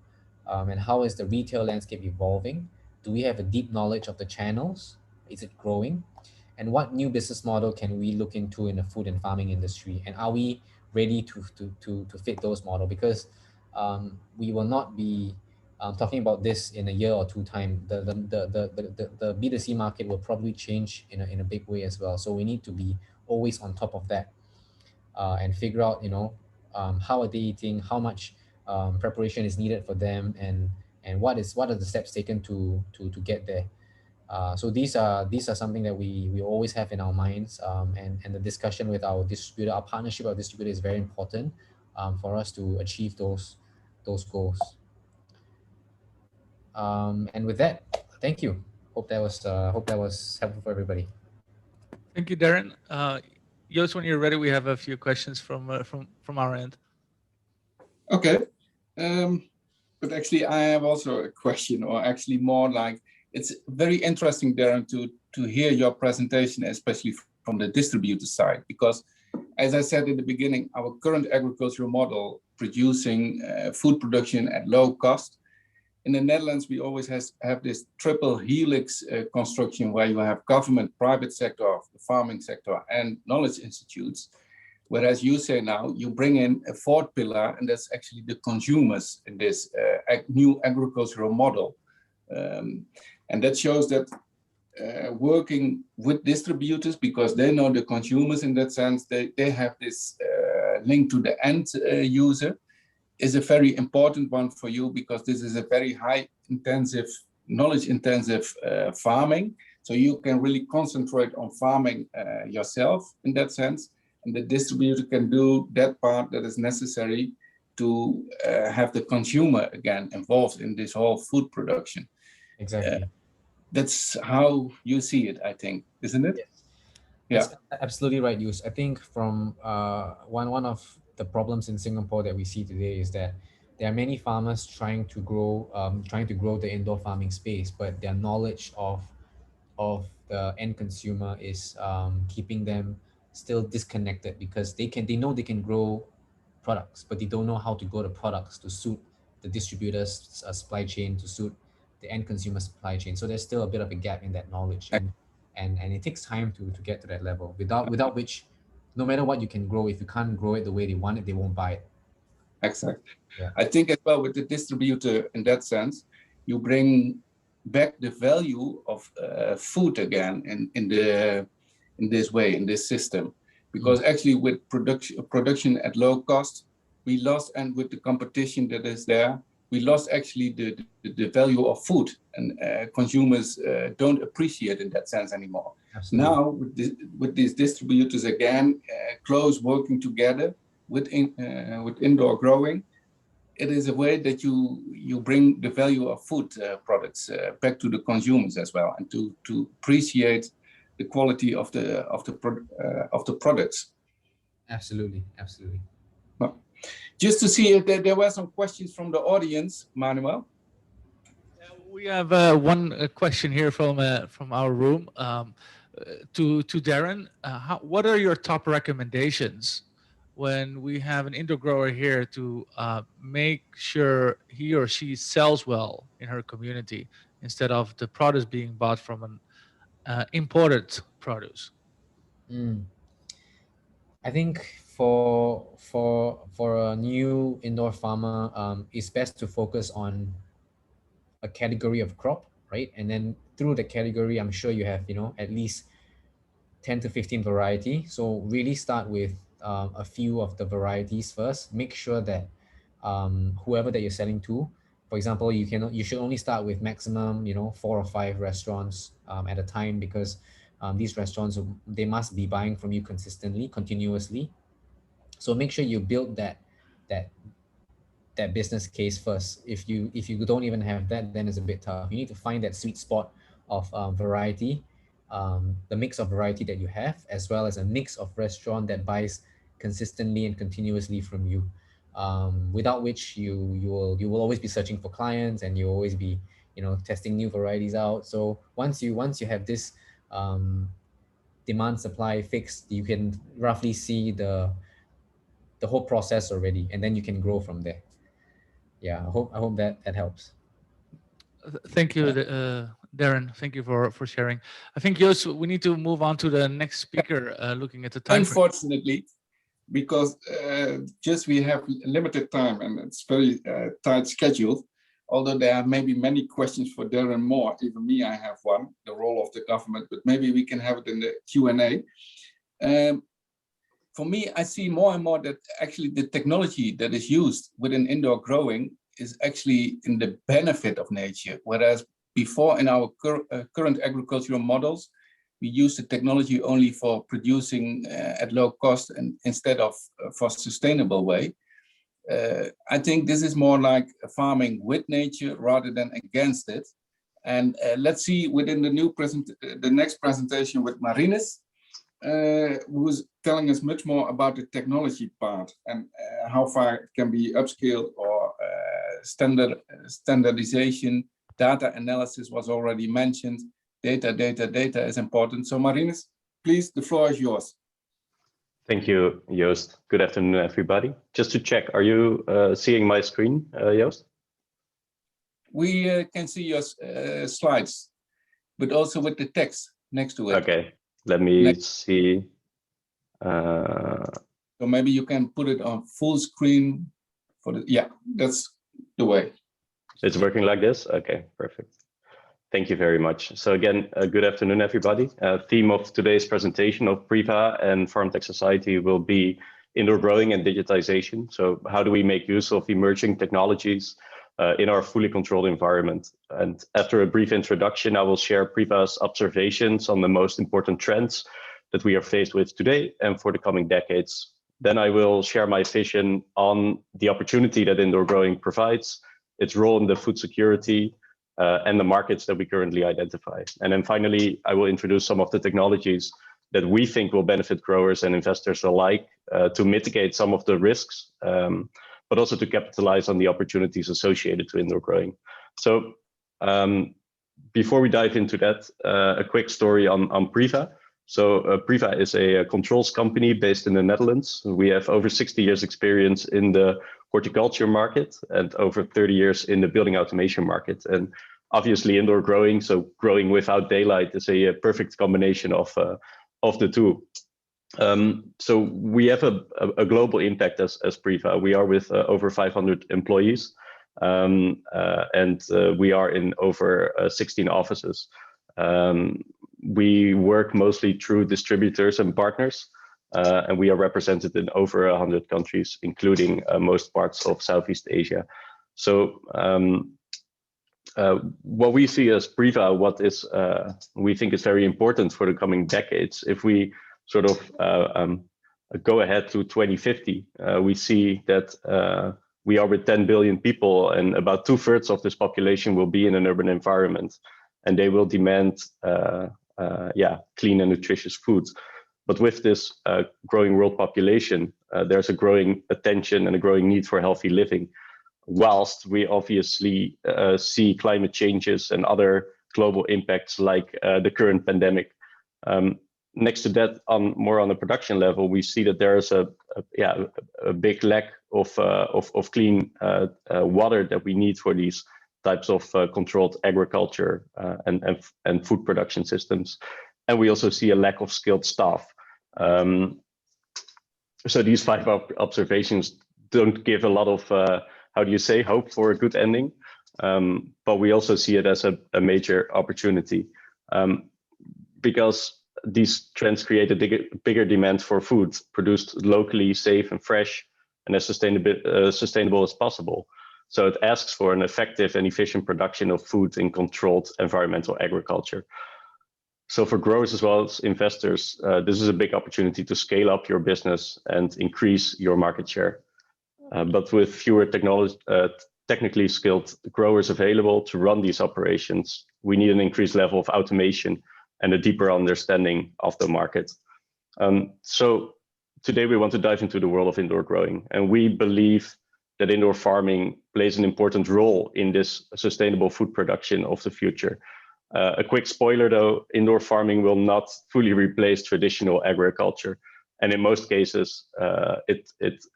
And how is the retail landscape evolving? Do we have a deep knowledge of the channels? Is it growing? And what new business model can we look into in the food and farming industry? And are we ready to fit those models? Because we will not be talking about this in a year or two time. The B2C market will probably change in a big way as well. So we need to be always on top of that and figure out, how are they eating, how much preparation is needed for them, and what are the steps taken to get there. So these are something that we always have in our minds, and the discussion with our distributor, our partnership with our distributor is very important for us to achieve those goals. And with that, thank you. Hope that was helpful for everybody. Thank you, Darren. Joost, when you're ready, we have a few questions from our end. Okay. But actually, I have also a question, or actually more like, it's very interesting, Darren, to hear your presentation, especially from the distributor side, because as I said in the beginning, our current agricultural model producing food production at low cost. In the Netherlands, we always have this triple helix construction where you have government, private sector, the farming sector, and knowledge institutes. Whereas you say now, you bring in a fourth pillar, and that's actually the consumers in this new agricultural model. And that shows that working with distributors, because they know the consumers in that sense, they have this link to the end user, is a very important one for you, because this is a very high intensive, knowledge intensive farming. So you can really concentrate on farming yourself in that sense. And the distributor can do that part that is necessary to have the consumer again involved in this whole food production. Exactly. That's how you see it, I think, isn't it? Yes. Yeah, That's absolutely right, Yus. I think from one of the problems in Singapore that we see today is that there are many farmers trying to grow the indoor farming space, but their knowledge of the end consumer is keeping them still disconnected, because they know they can grow products, but they don't know how to grow the products to suit the distributor's supply chain, to suit the end consumer supply chain. So there's still a bit of a gap in that knowledge, and it takes time to get to that level, without which, no matter what you can grow, if you can't grow it the way they want it, they won't buy it. exactly. Yeah. I think as well with the distributor in that sense, you bring back the value of food again in this way, in this system, because actually with production at low cost, we lost, and with the competition that is there, we lost actually the value of food, and consumers don't appreciate in that sense anymore. Absolutely. Now with these distributors again, close working together with indoor growing, it is a way that you bring the value of food products back to the consumers as well, and to appreciate the quality of the products. Absolutely. Well, just to see if there were some questions from the audience, Manuel. We have one question here from our room to Darren. What are your top recommendations when we have an indoor grower here to make sure he or she sells well in her community, instead of the produce being bought from an imported produce? I think for a new indoor farmer, it's best to focus on a category of crop, right? And then through the category, I'm sure you have, at least 10 to 15 variety. So really start with a few of the varieties first. Make sure that whoever that you're selling to, for example, you should only start with maximum, 4 or 5 restaurants at a time, because these restaurants, they must be buying from you consistently, continuously. So make sure you build that business case first. If you don't even have that, then it's a bit tough. You need to find that sweet spot of variety, the mix of variety that you have, as well as a mix of restaurant that buys consistently and continuously from you. Without which you will always be searching for clients, and you'll always be testing new varieties out. So once you have this demand supply fixed, you can roughly see the whole process already, and then you can grow from there. Yeah, I hope that helps. Thank you, Darren. Thank you for sharing. I think, Joost, we need to move on to the next speaker, looking at the time. Unfortunately, because just we have limited time, and it's very tight scheduled. Although there are maybe many questions for Darren more, even me, I have one, the role of the government, but maybe we can have it in the Q&A. For me, I see more and more that actually the technology that is used within indoor growing is actually in the benefit of nature. Whereas before, in our current agricultural models, we use the technology only for producing at low cost, and instead of for sustainable way. I think this is more like farming with nature rather than against it. And let's see within the next presentation with Marinus, who is telling us much more about the technology part and how far it can be upscaled or standardization. Data analysis was already mentioned. Data is important. So Marinus, please, the floor is yours. Thank you, Joost. Good afternoon, everybody. Just to check, are you seeing my screen, Joost? We can see your slides, but also with the text next to it. Okay, let me see. So maybe you can put it on full screen for the, yeah, that's the way. It's working like this? Okay, perfect. Thank you very much. So again, good afternoon, everybody. Theme of today's presentation of Priva and FarmTech Society will be indoor growing and digitization. So how do we make use of emerging technologies in our fully controlled environment? And after a brief introduction, I will share Priva's observations on the most important trends that we are faced with today and for the coming decades. Then I will share my vision on the opportunity that indoor growing provides, its role in the food security, and the markets that we currently identify. And then finally, I will introduce some of the technologies that we think will benefit growers and investors alike to mitigate some of the risks, but also to capitalize on the opportunities associated to indoor growing. So before we dive into that, a quick story on Priva. So Priva is a controls company based in the Netherlands. We have over 60 years experience in the horticulture market and over 30 years in the building automation market. And obviously indoor growing, so growing without daylight, is a perfect combination of the two. So we have a global impact as Priva. We are with over 500 employees, and we are in over 16 offices. We work mostly through distributors and partners, and we are represented in over 100 countries, including most parts of Southeast Asia. So what we see as Priva, what is we think is very important for the coming decades, if we sort of go ahead to 2050, we see that we are with 10 billion people, and about 2/3 of this population will be in an urban environment, and they will demand clean and nutritious foods. But with this growing world population, there's a growing attention and a growing need for healthy living, whilst we obviously see climate changes and other global impacts like the current pandemic. Next to that, more on the production level, we see that there is a big lack of clean water that we need for these types of controlled agriculture and food production systems. And we also see a lack of skilled staff. So these 5 observations don't give a lot of, hope for a good ending. But we also see it as a major opportunity because these trends create a bigger demand for food produced locally, safe and fresh, and as sustainable as possible. So it asks for an effective and efficient production of food in controlled environmental agriculture. So for growers as well as investors, this is a big opportunity to scale up your business and increase your market share. But with fewer technically skilled growers available to run these operations, we need an increased level of automation and a deeper understanding of the market. So today we want to dive into the world of indoor growing, and we believe that indoor farming plays an important role in this sustainable food production of the future. A quick spoiler though, indoor farming will not fully replace traditional agriculture. And in most cases,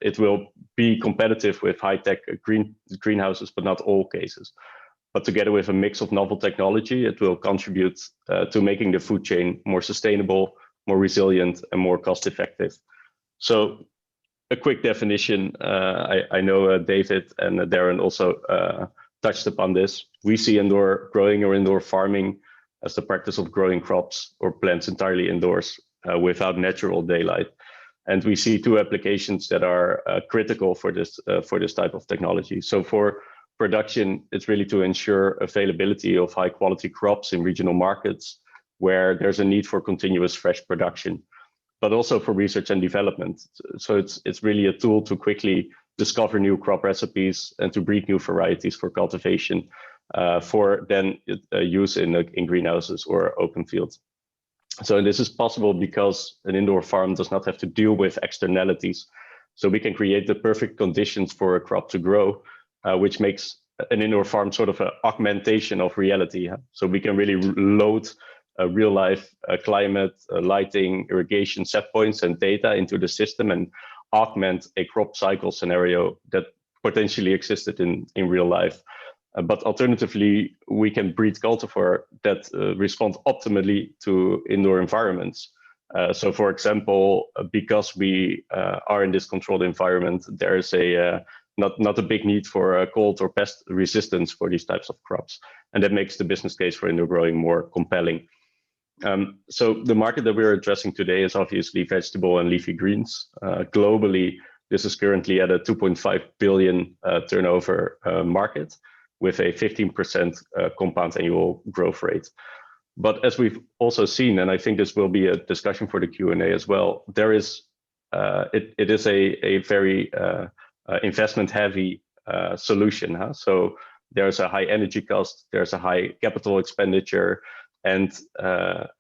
it will be competitive with high-tech greenhouses, but not all cases. But together with a mix of novel technology, it will contribute to making the food chain more sustainable, more resilient, and more cost-effective. So a quick definition, I know David and Darren also touched upon this. We see indoor growing or indoor farming as the practice of growing crops or plants entirely indoors without natural daylight. And we see 2 applications that are critical for this type of technology. So for production, it's really to ensure availability of high quality crops in regional markets where there's a need for continuous fresh production, but also for research and development. So it's really a tool to quickly discover new crop recipes and to breed new varieties for cultivation for then use in greenhouses or open fields. So this is possible because an indoor farm does not have to deal with externalities. So we can create the perfect conditions for a crop to grow, which makes an indoor farm sort of an augmentation of reality. So we can really load real life climate, lighting, irrigation set points and data into the system and augment a crop cycle scenario that potentially existed in real life. But alternatively, we can breed cultivar that respond optimally to indoor environments. So for example, because we are in this controlled environment, there is not a big need for cold or pest resistance for these types of crops. And that makes the business case for indoor growing more compelling. So the market that we're addressing today is obviously vegetable and leafy greens. Globally, this is currently at a 2.5 billion turnover market, with a 15% compound annual growth rate. But as we've also seen, and I think this will be a discussion for the Q&A as well, there is it is a very investment-heavy solution. So there's a high energy cost, there's a high capital expenditure, and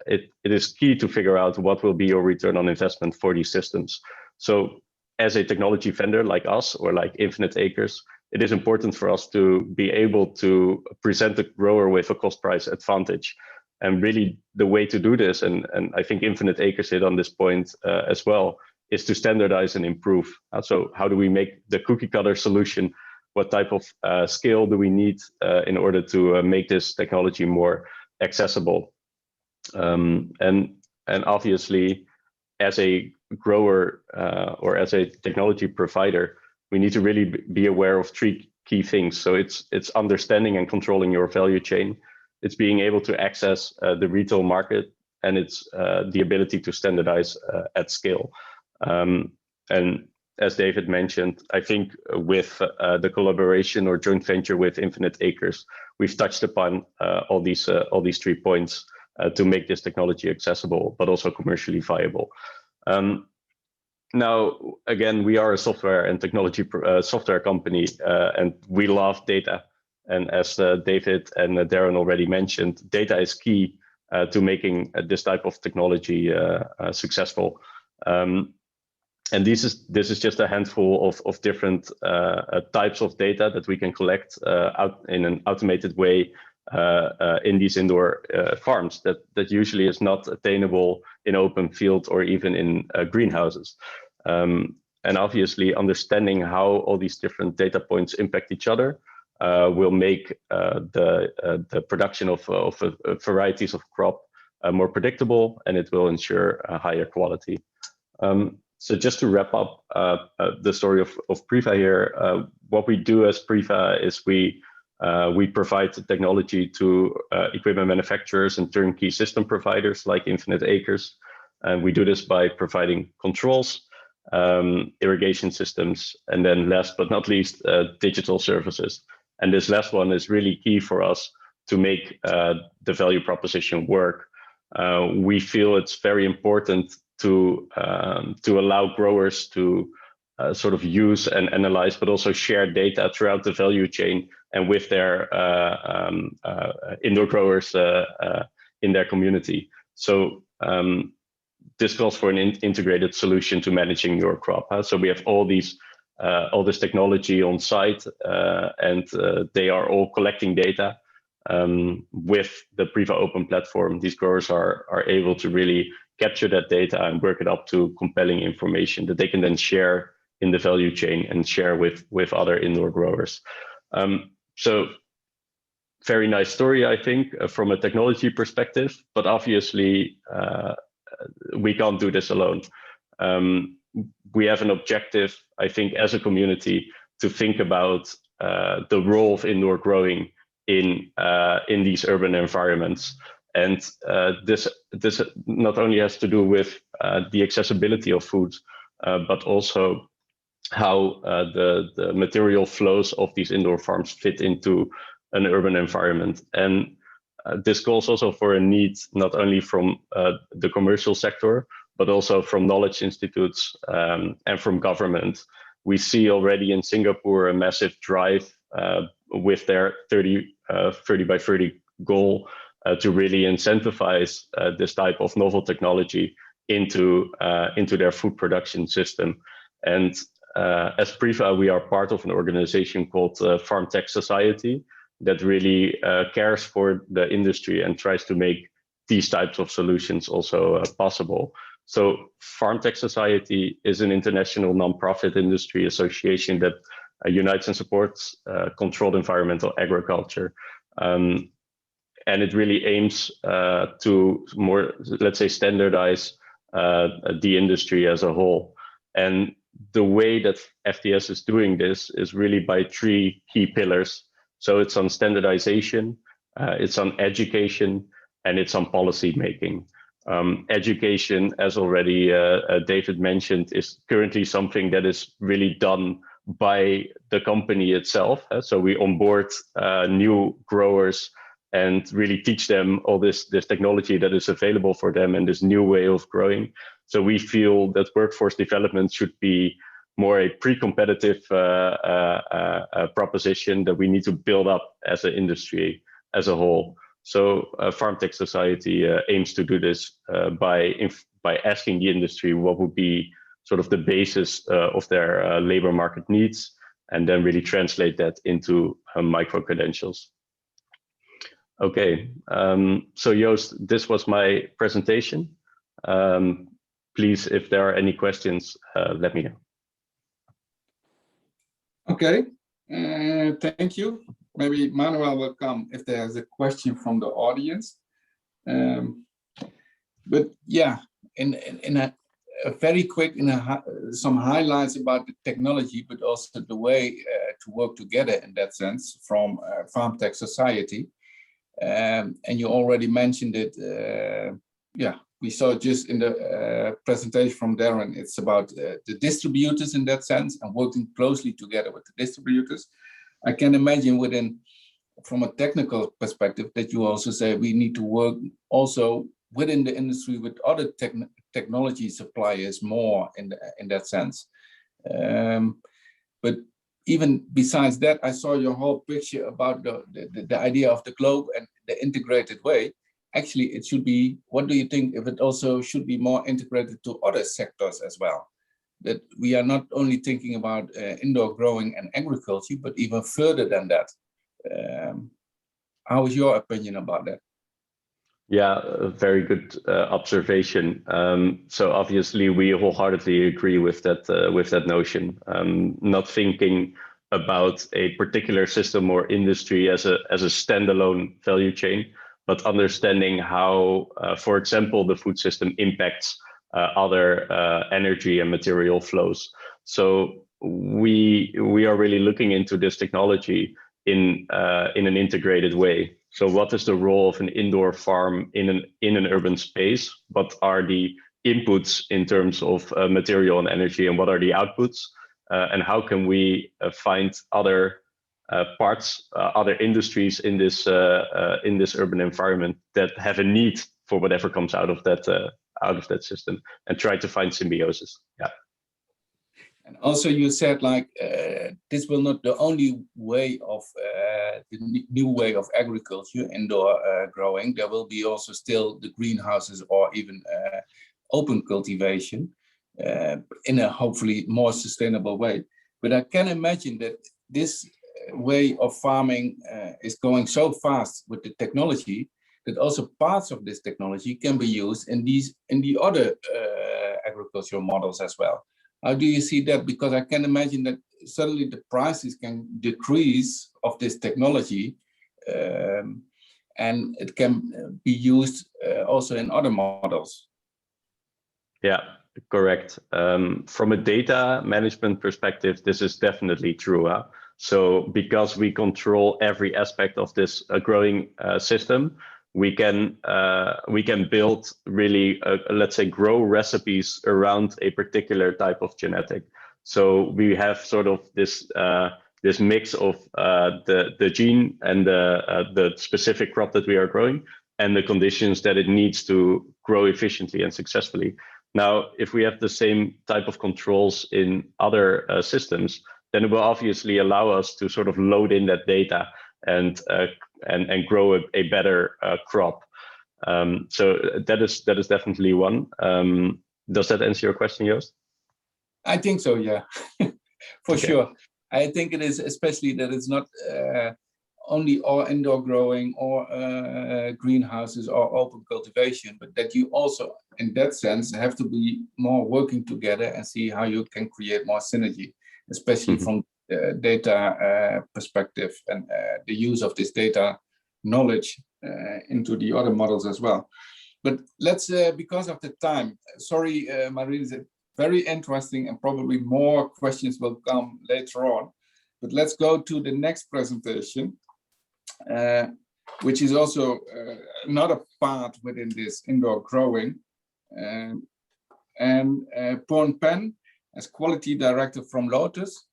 it is key to figure out what will be your return on investment for these systems. So as a technology vendor like us or like Infinite Acres, it is important for us to be able to present the grower with a cost price advantage. And really the way to do this, and I think Infinite Acres hit on this point as well, is to standardize and improve. So how do we make the cookie cutter solution? What type of scale do we need in order to make this technology more accessible? And obviously, as a grower or as a technology provider, we need to really be aware of three key things. So it's understanding and controlling your value chain. It's being able to access the retail market, and it's the ability to standardize at scale. And as David mentioned, I think with the collaboration or joint venture with Infinite Acres, we've touched upon all these 3 points to make this technology accessible, but also commercially viable. Now, again, we are a software and technology software company, and we love data. And as David and Darren already mentioned, data is key to making this type of technology successful. And this is just a handful of different types of data that we can collect out in an automated way in these indoor farms that usually is not attainable in open field or even in greenhouses. And obviously, understanding how all these different data points impact each other will make the production of varieties of crop more predictable, and it will ensure a higher quality. So just to wrap up the story of Priva here, what we do as Priva is we provide technology to equipment manufacturers and turnkey system providers like Infinite Acres. And we do this by providing controls, irrigation systems, and then last but not least, digital services. And this last one is really key for us to make the value proposition work. We feel it's very important to allow growers to sort of use and analyze, but also share data throughout the value chain and with their indoor growers in their community. So this calls for an integrated solution to managing your crop. So we have all this technology on site, and they are all collecting data. With the Priva Open platform, these growers are able to really capture that data and work it up to compelling information that they can then share in the value chain and share with other indoor growers. So very nice story, I think, from a technology perspective, but obviously we can't do this alone. We have an objective, I think, as a community to think about the role of indoor growing in these urban environments. And this not only has to do with the accessibility of food, but also how the material flows of these indoor farms fit into an urban environment. And this calls also for a need not only from the commercial sector, but also from knowledge institutes and from government. We see already in Singapore a massive drive with their 30 by 30 goal to really incentivize this type of novel technology into their food production system. And as Priva, we are part of an organization called Farm Tech Society that really cares for the industry and tries to make these types of solutions also possible. So Farm Tech Society is an international nonprofit industry association that unites and supports controlled environmental agriculture. And it really aims to more, let's say, standardize the industry as a whole. And the way that FTS is doing this is really by 3 key pillars. So it's on standardization, it's on education, and it's on policy making. Education, as already David mentioned, is currently something that is really done by the company itself. So we onboard new growers and really teach them all this technology that is available for them and this new way of growing. So we feel that workforce development should be more a pre-competitive proposition that we need to build up as an industry as a whole. So Farm Tech Society aims to do this by asking the industry what would be sort of the basis of their labor market needs, and then really translate that into micro-credentials. Okay, so Joost, this was my presentation. Please, if there are any questions, let me know. Okay, thank you. Maybe Manuel will come if there's a question from the audience. But yeah, in a very quick, some highlights about the technology, but also the way to work together in that sense from Farm Tech Society. And you already mentioned it. Yeah, we saw just in the presentation from Darren, it's about the distributors in that sense and working closely together with the distributors. I can imagine from a technical perspective that you also say we need to work also within the industry with other technology suppliers more in that sense. But even besides that, I saw your whole picture about the idea of the globe and the integrated way. Actually, it should be, what do you think if it also should be more integrated to other sectors as well? That we are not only thinking about indoor growing and agriculture, but even further than that. How is your opinion about that? Yeah, a very good observation. So obviously we wholeheartedly agree with that notion. Not thinking about a particular system or industry as a standalone value chain, but understanding how, for example, the food system impacts other energy and material flows. So we are really looking into this technology in an integrated way. So what is the role of an indoor farm in an urban space? What are the inputs in terms of material and energy, and what are the outputs? And how can we find other parts, other industries in this urban environment that have a need for whatever comes out of that system, and try to find symbiosis. Yeah. And also you said like this will not the only way of the new way of agriculture, indoor growing. There will be also still the greenhouses or even open cultivation in a hopefully more sustainable way. But I can imagine that this way of farming is going so fast with the technology that also parts of this technology can be used in the other agricultural models as well. How do you see that? Because I can imagine that suddenly the prices can decrease of this technology, and it can be used also in other models. Yeah, correct. From a data management perspective, this is definitely true. So because we control every aspect of this growing system, we can build really, let's say, grow recipes around a particular type of genetic. So we have sort of this mix of the gene and the specific crop that we are growing and the conditions that it needs to grow efficiently and successfully. Now, if we have the same type of controls in other systems, then it will obviously allow us to sort of load in that data and and grow a better crop. So that is definitely one. Does that answer your question, Joost? I think so, yeah, for Okay. sure. I think it is especially that it's not only or indoor growing or greenhouses or open cultivation, but that you also, in that sense, have to be more working together and see how you can create more synergy, especially from data perspective and the use of this data knowledge into the other models as well. But let's, because of the time, sorry, Marie, it's very interesting and probably more questions will come later on. But let's go to the next presentation, which is also another part within this indoor growing. Porn Pen, as quality director from Lotus,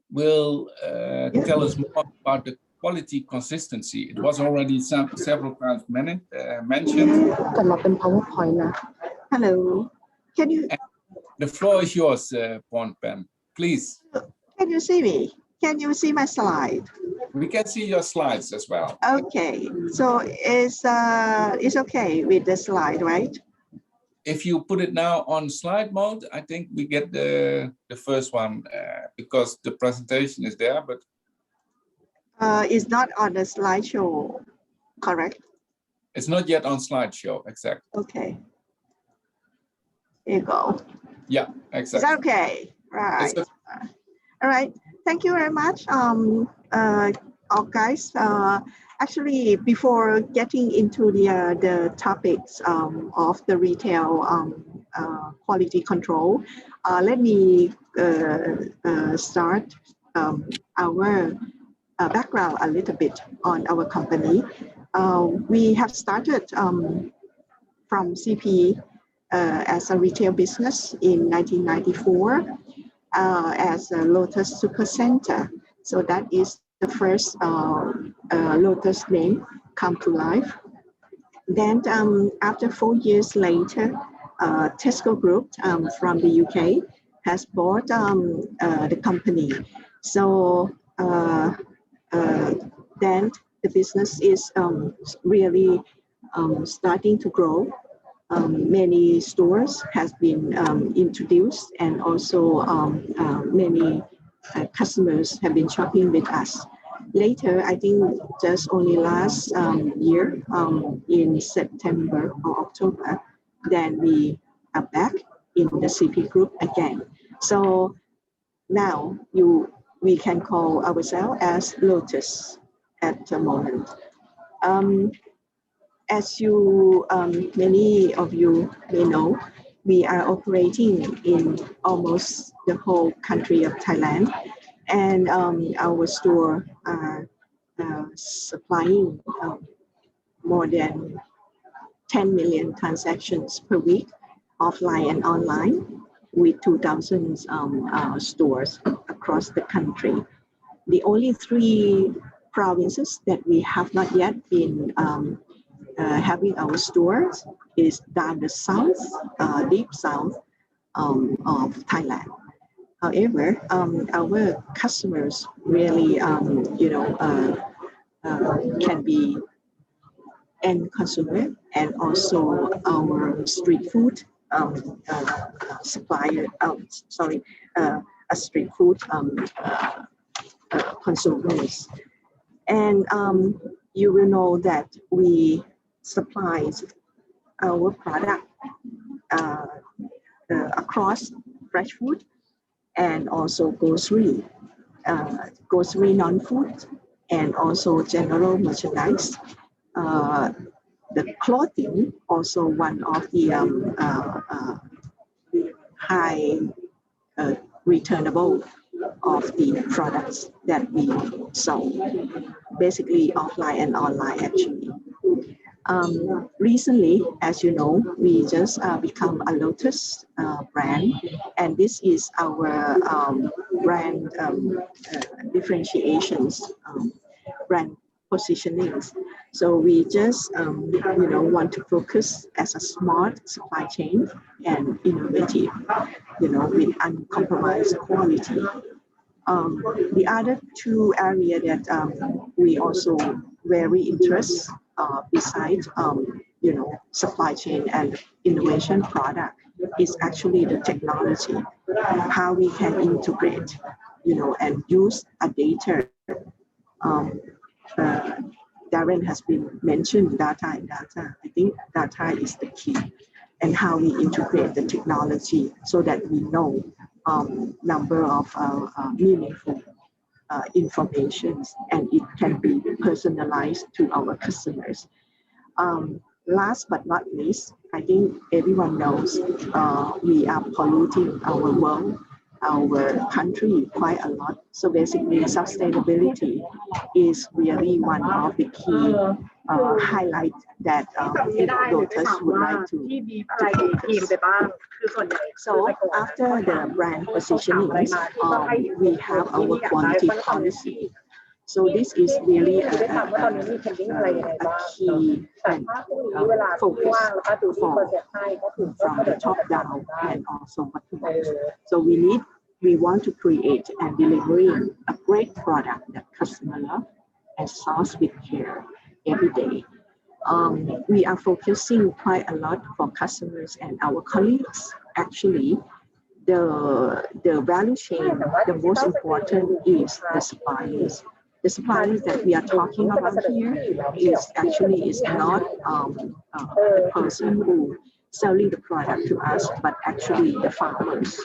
will tell us more about the quality consistency. It was already several times mentioned. Hello. Can you? The floor is yours, Porn Pen. Please. Can you see me? Can you see my slide? We can see your slides as well. Okay. So it's okay with the slide, right? If you put it now on slide mode, I think we get the first one because the presentation is there, but it's not on the slideshow, correct? it's not yet on slideshow, exactly. Okay. Here you go. Yeah, exactly. Is that okay? Right. All right. Thank you very much, all guys. Actually, before getting into the topics of the retail quality control, let me start our background a little bit on our company. We have started from CP as a retail business in 1994 as a Lotus Supercenter. So that is the first Lotus name come to life. Then after 4 years later, Tesco Group from the UK has bought the company. So then the business is really starting to grow. Many stores has been introduced, and also many customers have been shopping with us. Later, I think just only last year, in September or October, then we are back in the CP Group again. So now we can call ourselves as Lotus at the moment. As you, many of you may know, we are operating in almost the whole country of Thailand, and our store are supplying more than 10 million transactions per week, offline and online, with 2,000 stores across the country. The only 3 provinces that we have not yet been having our stores is down the south, deep south of Thailand. However, our customers really, can be end consumer, and also our street food supplier. A street food consumers, and you will know that we supply our product across fresh food and also grocery non-food, and also general merchandise. The clothing also one of the high returnable of the products that we sold, basically offline and online actually. Recently, as you know, we just become a Lotus brand, and this is our brand differentiations, brand positionings. So we just want to focus as a smart supply chain and innovative, with uncompromised quality. The other two areas that we also very interested besides supply chain and innovation product is actually the technology, how we can integrate, and use a data. Darren has been mentioned data and data. I think data is the key, and how we integrate the technology so that we know number of meaningful information, and it can be personalized to our customers. Last but not least, I think everyone knows we are polluting our world, our country quite a lot. So basically, sustainability is really one of the key highlights that Lotus would like to focus. So after the brand positioning, we have our quality policy. So this is really a key focus from the top down and also bottom up. So we want to create and delivering a great product that customer love and source with care every day. We are focusing quite a lot for customers and our colleagues. Actually, the value chain, the most important is the suppliers. The suppliers that we are talking about here is not the person who selling the product to us, but actually the farmers,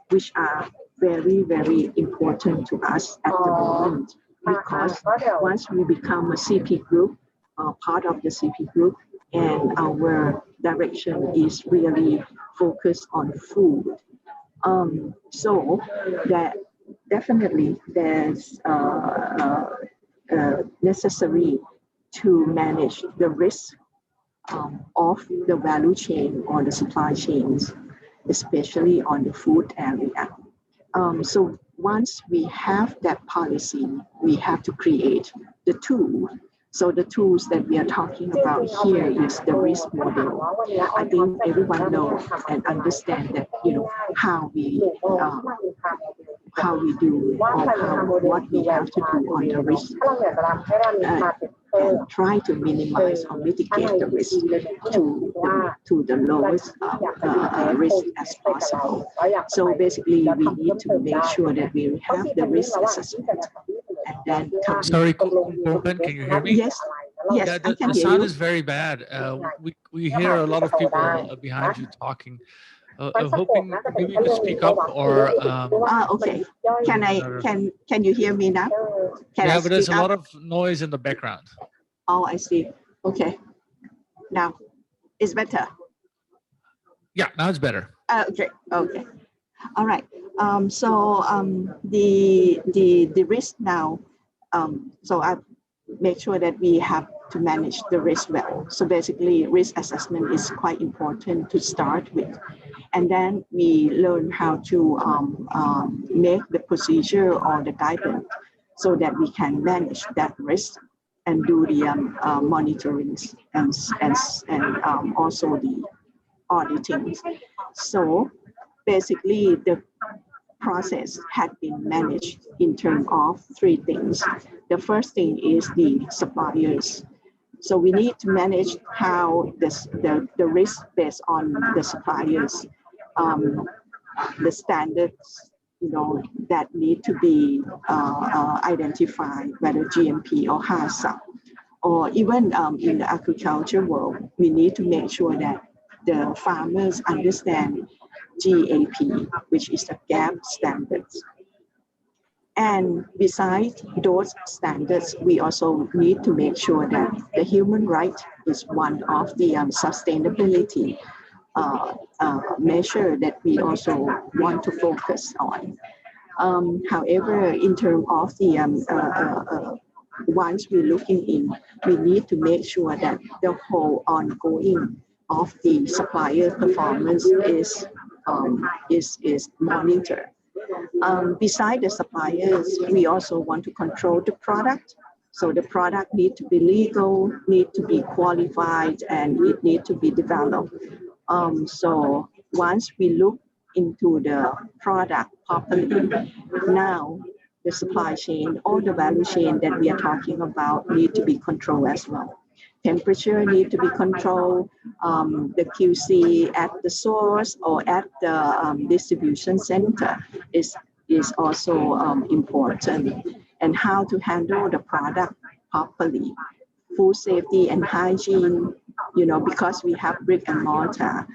which are very, very important to us at the moment, because once we become a CP group, part of the CP group, and our direction is really focused on food. So that definitely there's necessary to manage the risk of the value chain or the supply chains, especially on the food area. So once we have that policy, we have to create the tool. So the tools that we are talking about here is the risk model. I think everyone knows and understand that how we do or what we have to do on the risk, and try to minimize or mitigate the risk to the lowest risk as possible. So basically, we need to make sure that we have the risk assessment. And then sorry, Kumpen, can you hear me? Yes. Yes, yeah, I can the hear sound you. is very bad. We hear a lot of people behind you talking. Hoping maybe you could speak up or Okay. Can you hear me now? Yeah, but there's a lot of noise in the background. Oh, I see. Okay. Now it's better. Yeah, now it's better. Okay. Okay. All right. So the risk now. So I make sure that we have to manage the risk well. So basically, risk assessment is quite important to start with, and then we learn how to make the procedure or the guidance so that we can manage that risk and do the monitoring and also the auditing. So basically, the process had been managed in terms of three things. The first thing is the suppliers. So we need to manage how the risk based on the suppliers, the standards, that need to be identified, whether GMP or HACCP, or even in the agriculture world, we need to make sure that the farmers understand GAP, which is the GAP standards. And besides those standards, we also need to make sure that the human right is one of the sustainability measure that we also want to focus on. However, in terms of the once we're looking in, we need to make sure that the whole ongoing of the supplier performance is monitored. Beside the suppliers, we also want to control the product. So the product need to be legal, need to be qualified, and it need to be developed. So once we look into the product properly, now the supply chain, all the value chain that we are talking about need to be controlled as well. Temperature need to be controlled, the QC at the source or at the distribution center is also important, and how to handle the product properly. Food safety and hygiene, because we have brick and mortar,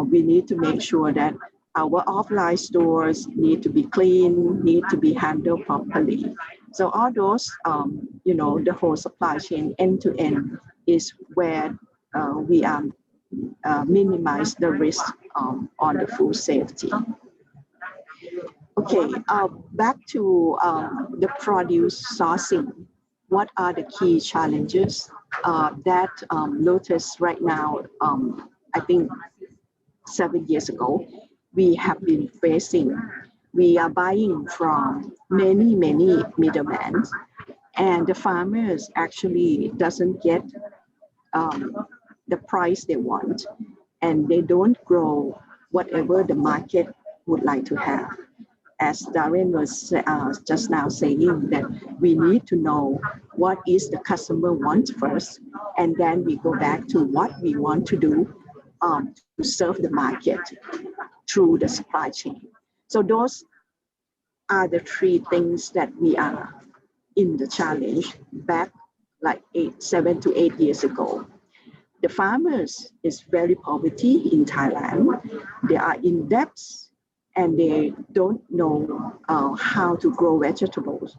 we need to make sure that our offline stores need to be clean, need to be handled properly. So all those, the whole supply chain end to end is where we minimize the risk on the food safety. Okay, back to the produce sourcing. What are the key challenges that Lotus right now, I think 7 years ago, we have been facing? We are buying from many middlemen, and the farmers actually doesn't get the price they want, and they don't grow whatever the market would like to have. As Darren was just now saying, that we need to know what is the customer wants first, and then we go back to what we want to do to serve the market through the supply chain. So those are the three things that we are in the challenge back like 7 to 8 years ago. The farmers is very poverty in Thailand. They are in debt and they don't know how to grow vegetables.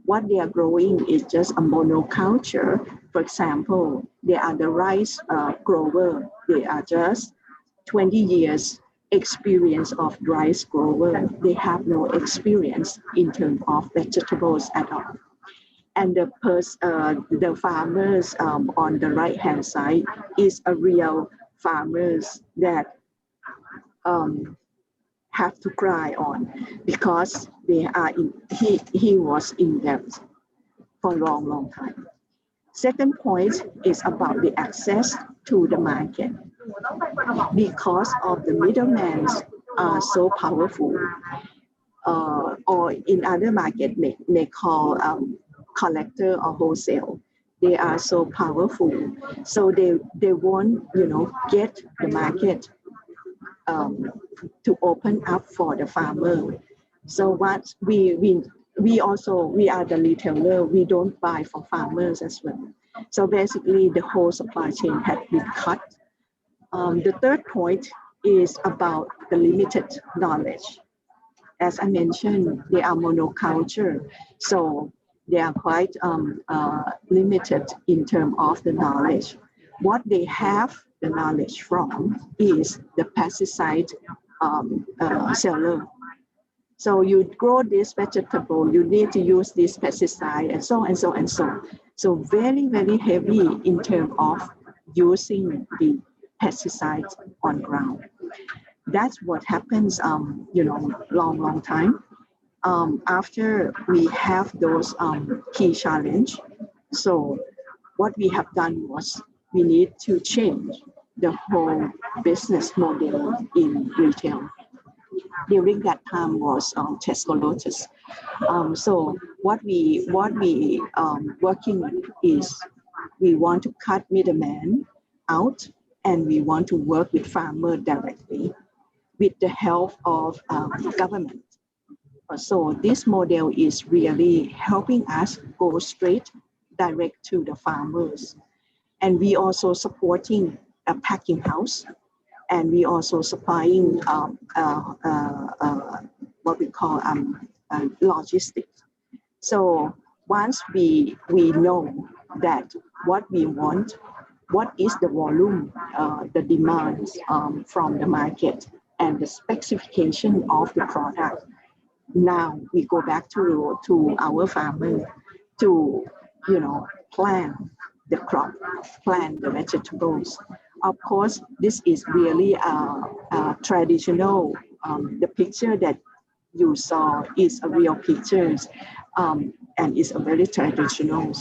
What they are growing is just a monoculture. For example, they are the rice grower. They are just 20 years experience of rice grower. They have no experience in terms of vegetables at all. And the farmers on the right-hand side is a real farmers that have to cry on, because they are he was in debt for a long time. Second point is about the access to the market. Because of the middlemen are so powerful, or in other market may call collector or wholesale. They are so powerful, so they won't get the market to open up for the farmer. So what we are the retailer. We don't buy from farmers as well. So basically, the whole supply chain had been cut. The third point is about the limited knowledge. As I mentioned, they are monoculture, so they are quite limited in terms of the knowledge. What they have the knowledge from is the pesticide seller. So you grow this vegetable, you need to use this pesticide, and so and so and so. So very heavy in terms of using the pesticides on ground. That's what happens, long time. After we have those key challenge, so what we have done was we need to change the whole business model in retail. During that time was Tesco Lotus. So what we working is we want to cut middleman out, and we want to work with farmer directly with the help of government. So this model is really helping us go straight direct to the farmers. And we also supporting a packing house, and we also supplying what we call logistics. So once we know that what we want, what is the volume, the demands from the market, and the specification of the product, now we go back to our farmer to plan the crop, plant the vegetables. Of course, this is really traditional. The picture that you saw is a real picture, and it's a very traditional.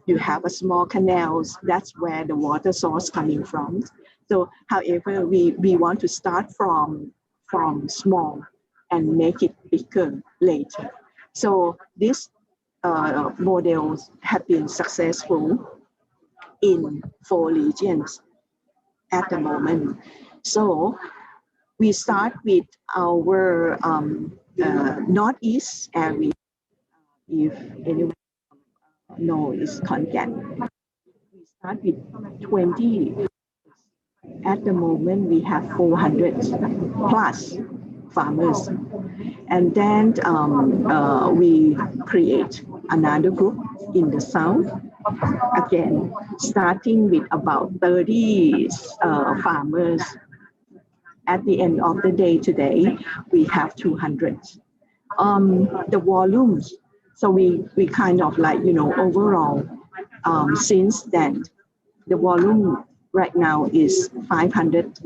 You have a small canals. That's where the water source coming from. So, however, we want to start from small and make it bigger later. So these models have been successful in 4 regions at the moment. So we start with our northeast area. If anyone knows, is Khon. We start with 20. At the moment, we have 400 plus farmers. And then we create another group in the south. Again, starting with about 30 farmers. At the end of the day today, we have 200. The volumes, so we kind of like, overall, since then, the volume right now is 500,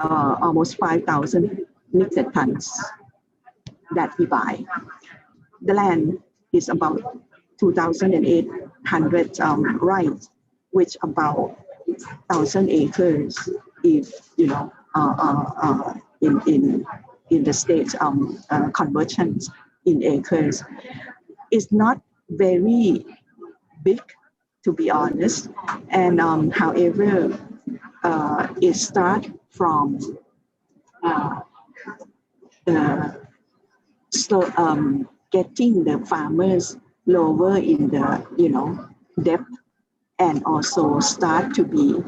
almost 5,000 metric tons that we buy. The land is about 2,800 rights, which about 1,000 acres, if in the states conversions in acres. It's not very big, to be honest, and however, it starts from getting the farmers lower in the depth, and also start to be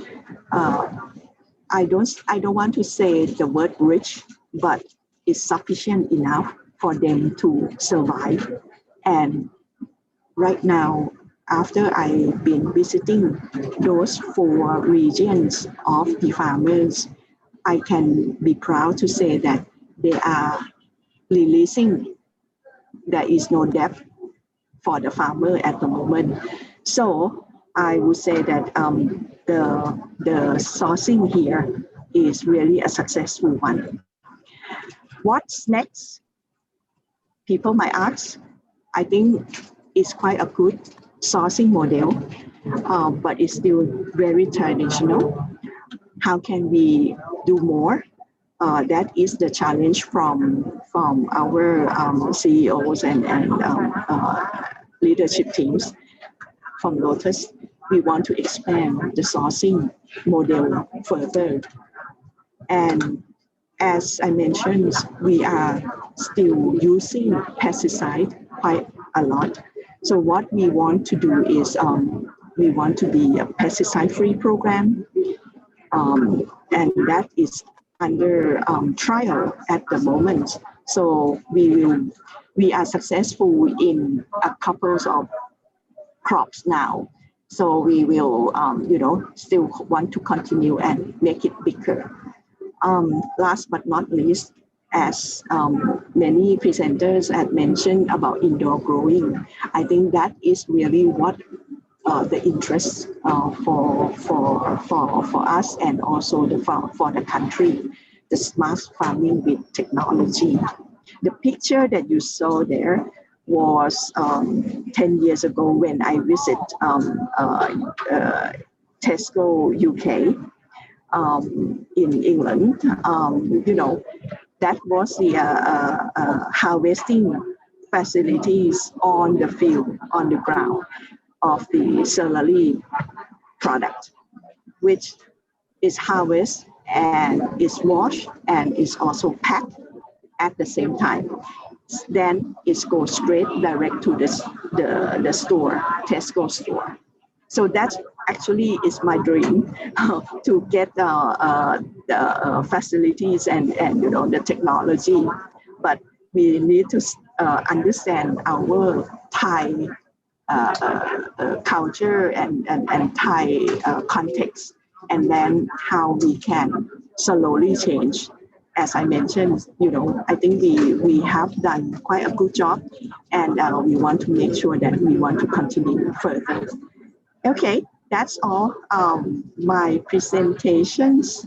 I don't want to say the word rich, but it's sufficient enough for them to survive. And right now, after I've been visiting those 4 regions of the farmers, I can be proud to say that they are releasing. There is no debt for the farmer at the moment. So I would say that the sourcing here is really a successful one. What's next? People might ask. I think it's quite a good sourcing model, but it's still very traditional. How can we do more? That is the challenge from our CEOs and leadership teams from Lotus. We want to expand the sourcing model further. And as I mentioned, we are still using pesticide quite a lot. So what we want to do is we want to be a pesticide-free program, and that is under trial at the moment. So we are successful in a couple of crops now. So we will, still want to continue and make it bigger. Last but not least, as many presenters had mentioned about indoor growing, I think that is really what the interest for us, and also for the country, the smart farming with technology. The picture that you saw there was 10 years ago when I visit Tesco UK in England. That was the harvesting facilities on the field, on the ground of the celery product, which is harvested and is washed and is also packed at the same time. Then it goes straight direct to the store, Tesco store. So that actually is my dream, to get the facilities and the technology. But we need to understand our Thai culture and Thai context, and then how we can slowly change. As I mentioned, I think we have done quite a good job, and we want to make sure that we want to continue further. Okay, that's all my presentations.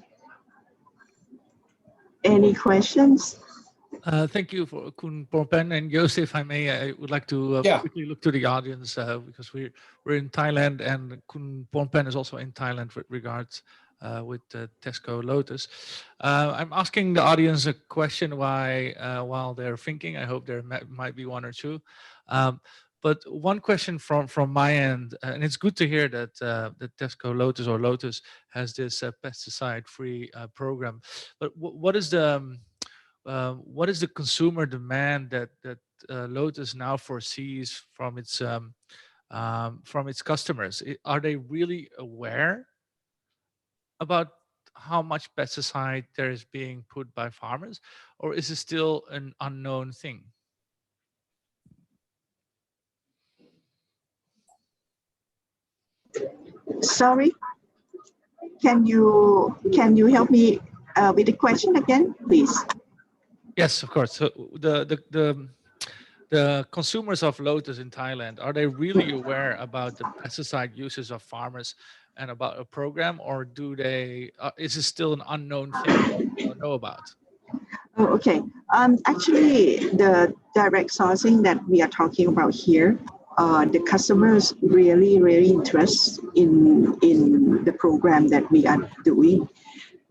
Any questions? Thank you for Kun Porpen and Joseph. If I may, I would like to quickly look to the audience because we're in Thailand, and Kun Porpen is also in Thailand with regards with Tesco Lotus. I'm asking the audience a question while they're thinking. I hope there might be one or two. But one question from my end, and it's good to hear that that Tesco Lotus or Lotus has this pesticide-free program. But what is the consumer demand that Lotus now foresees from its customers? Are they really aware about how much pesticide there is being put by farmers, or is it still an unknown thing? Sorry, can you help me with the question again, please? Yes, of course. So the consumers of Lotus in Thailand, are they really aware about the pesticide uses of farmers and about a program, or do they? Is it still an unknown thing they don't know about? Oh, okay. Actually, the direct sourcing that we are talking about here, the customers really interested in the program that we are doing.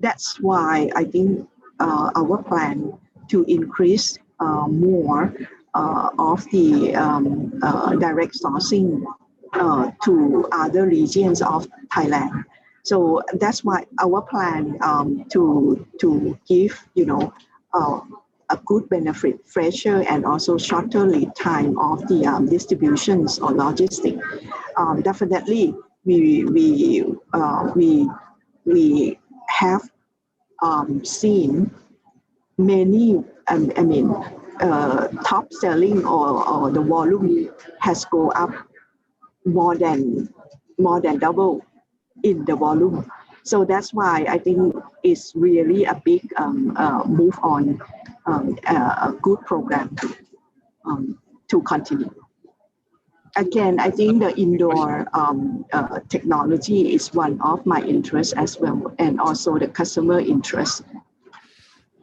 That's why I think our plan to increase more of the direct sourcing to other regions of Thailand. So that's why our plan to give a good benefit, fresher and also shorter lead time of the distributions or logistics. Definitely, we have seen many. Top selling or the volume has go up more than double in the volume. So that's why I think it's really a big move on a good program to continue. Again, I think the indoor technology is one of my interests as well, and also the customer interest.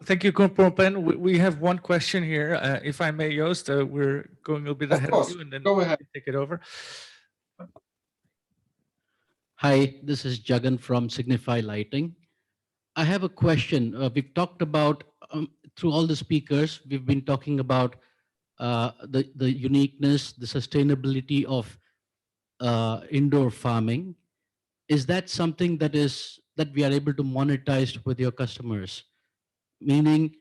Thank you, Kumpupen. We have one question here. If I may, Joost, we're going a bit ahead of you, and then go ahead. take it over. Hi, this is Jagan from Signify Lighting. I have a question. We've talked about, through all the speakers, we've been talking about the uniqueness, the sustainability of indoor farming. Is that something that we are able to monetize with your customers? Meaning,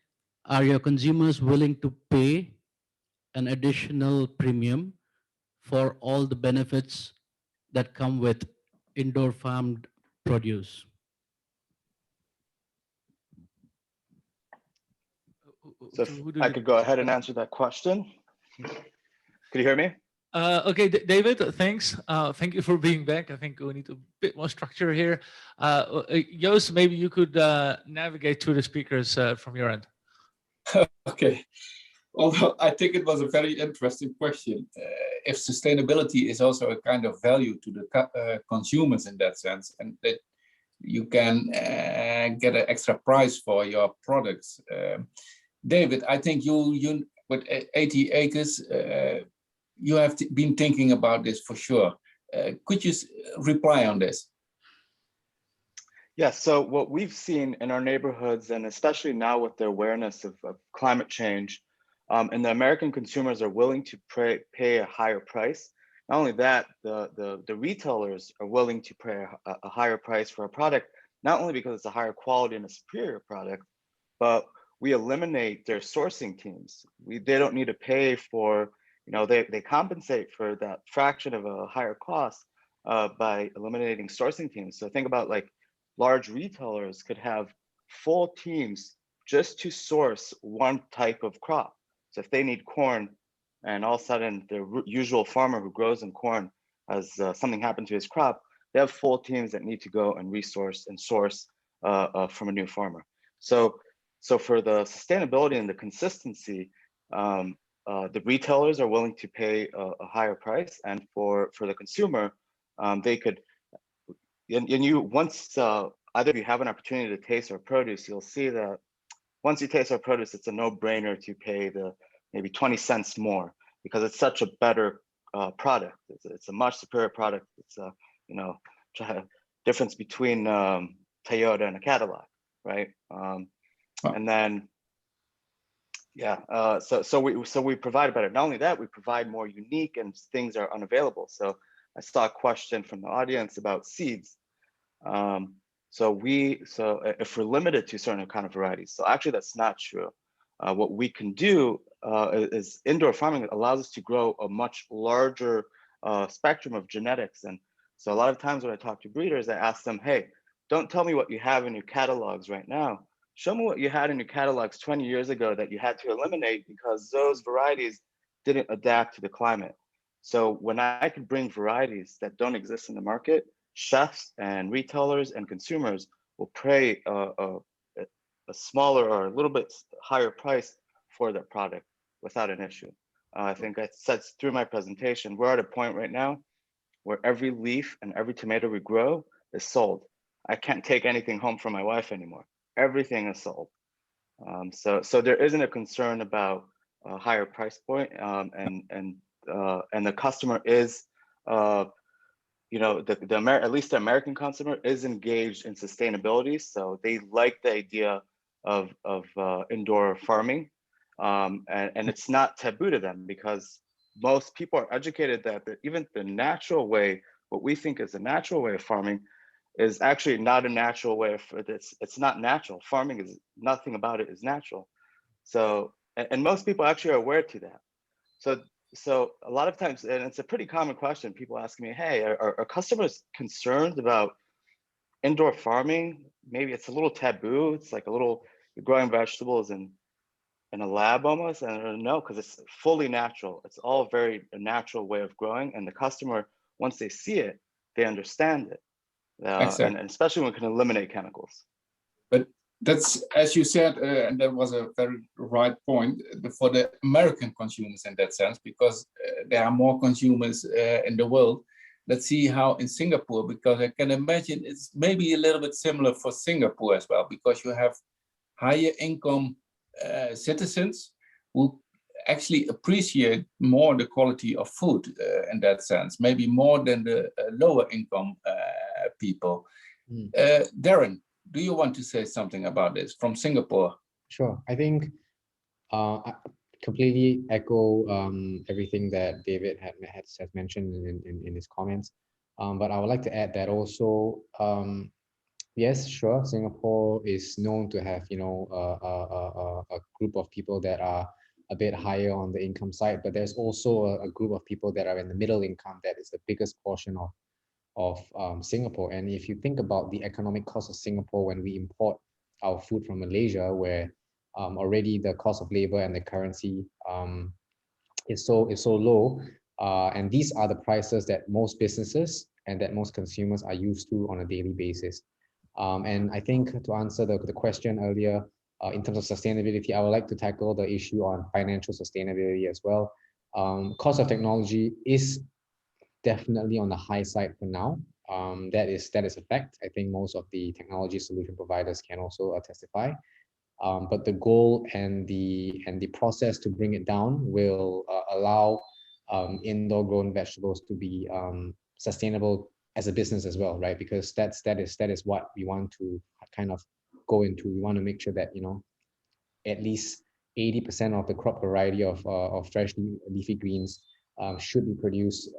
are your consumers willing to pay an additional premium for all the benefits that come with indoor farmed produce? So if I could go ahead and answer that question. Could you hear me? Okay, David, thanks. Thank you for being back. I think we need a bit more structure here. Joost, maybe you could navigate through the speakers from your end. Okay. Although I think it was a very interesting question. If sustainability is also a kind of value to the consumers in that sense, and that you can get an extra price for your products. David, I think you with 80 acres, you have been thinking about this for sure. Could you reply on this? Yes, so what we've seen in our neighborhoods, and especially now with the awareness of climate change, and the American consumers are willing to pay a higher price. Not only that, the retailers are willing to pay a higher price for a product, not only because it's a higher quality and a superior product, but we eliminate their sourcing teams. They don't need to pay for, they compensate for that fraction of a higher cost by eliminating sourcing teams. So think about like large retailers could have full teams just to source one type of crop. So if they need corn, and all of a sudden their usual farmer who grows in corn has something happen to his crop, they have full teams that need to go and resource and source from a new farmer. So for the sustainability and the consistency, the retailers are willing to pay a higher price, and for the consumer, they could. And you once either you have an opportunity to taste our produce, you'll see that once you taste our produce, it's a no-brainer to pay the maybe 20 cents more because it's such a better product. It's a much superior product. It's a difference between Toyota in a catalog, right? And then, yeah, so we provide better. Not only that, we provide more unique and things are unavailable. So I saw a question from the audience about seeds. So if we're limited to certain kind of varieties, so actually that's not true. What we can do is indoor farming allows us to grow a much larger spectrum of genetics. And so a lot of times when I talk to breeders, I ask them, hey, don't tell me what you have in your catalogs right now. Show me what you had in your catalogs 20 years ago that you had to eliminate because those varieties didn't adapt to the climate. So when I could bring varieties that don't exist in the market, chefs and retailers and consumers will pay a smaller or a little bit higher price for their product without an issue. I think I said through my presentation, we're at a point right now where every leaf and every tomato we grow is sold. I can't take anything home from my wife anymore. Everything is sold. So there isn't a concern about a higher price point, and the customer is, you know, at least the American consumer is engaged in sustainability. So they like the idea of indoor farming, and it's not taboo to them because most people are educated that even the natural way, what we think is a natural way of farming, is actually not a natural way for this. It's not natural. Farming is nothing about it is natural. So, and most people actually are aware to that. So a lot of times, and it's a pretty common question, people ask me, hey, are customers concerned about indoor farming? Maybe it's a little taboo. It's like a little, you're growing vegetables in a lab almost. And no, because it's fully natural. It's all a natural way of growing. And the customer, once they see it, they understand it. And especially when we can eliminate chemicals. But that's, as you said, and that was a very right point for the American consumers in that sense, because there are more consumers in the world. Let's see how in Singapore, because I can imagine it's maybe a little bit similar for Singapore as well, because you have higher income citizens who actually appreciate more the quality of food in that sense, maybe more than the lower income people. Darren, do you want to say something about this from Singapore? Sure. I think I completely echo everything that David has mentioned in his comments. But I would like to add that also, yes, sure, Singapore is known to have, you know, a group of people that are a bit higher on the income side, but there's also a group of people that are in the middle income that is the biggest portion of Singapore. And if you think about the economic cost of Singapore when we import our food from Malaysia, where already the cost of labor and the currency is so low, and these are the prices that most businesses and that most consumers are used to on a daily basis. And I think to answer the question earlier, in terms of sustainability, I would like to tackle the issue on financial sustainability as well. Cost of technology is definitely on the high side for now. That is a fact. I think most of the technology solution providers can also testify. But the goal and the process to bring it down will allow indoor grown vegetables to be sustainable as a business as well, right? Because that is what we want to kind of go into. We want to make sure that, you know, at least 80% of the crop variety of fresh leafy greens should be produced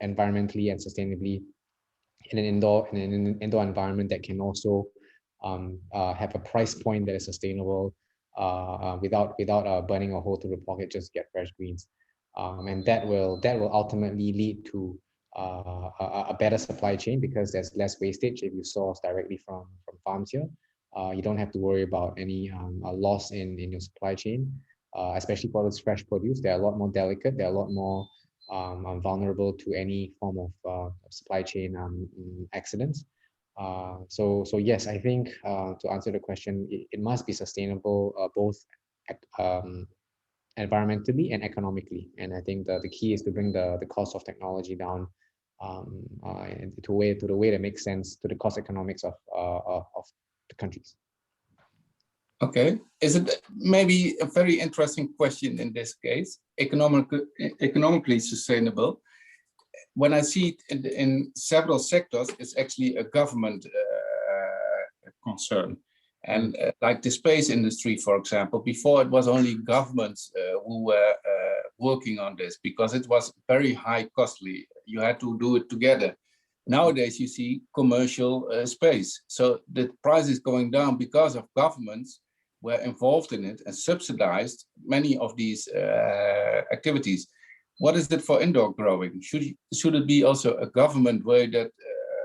environmentally and sustainably in an indoor environment that can also have a price point that is sustainable without burning a hole through the pocket just to get fresh greens, and that will ultimately lead to a better supply chain because there's less wastage if you source directly from farms here. You don't have to worry about any loss in your supply chain, especially for this fresh produce. They're a lot more delicate. They're a lot more vulnerable to any form of supply chain accidents. So yes, I think to answer the question, it must be sustainable both environmentally and economically. And I think the key is to bring the cost of technology down to the way that makes sense to the cost economics of the countries. Okay, is it maybe a very interesting question in this case, economically sustainable? When I see it in several sectors, it's actually a government concern. And like the space industry, for example, before it was only governments who were working on this because it was very high costly. You had to do it together. Nowadays, you see commercial space. So the price is going down because of governments were involved in it and subsidized many of these activities. What is it for indoor growing? Should it be also a government way that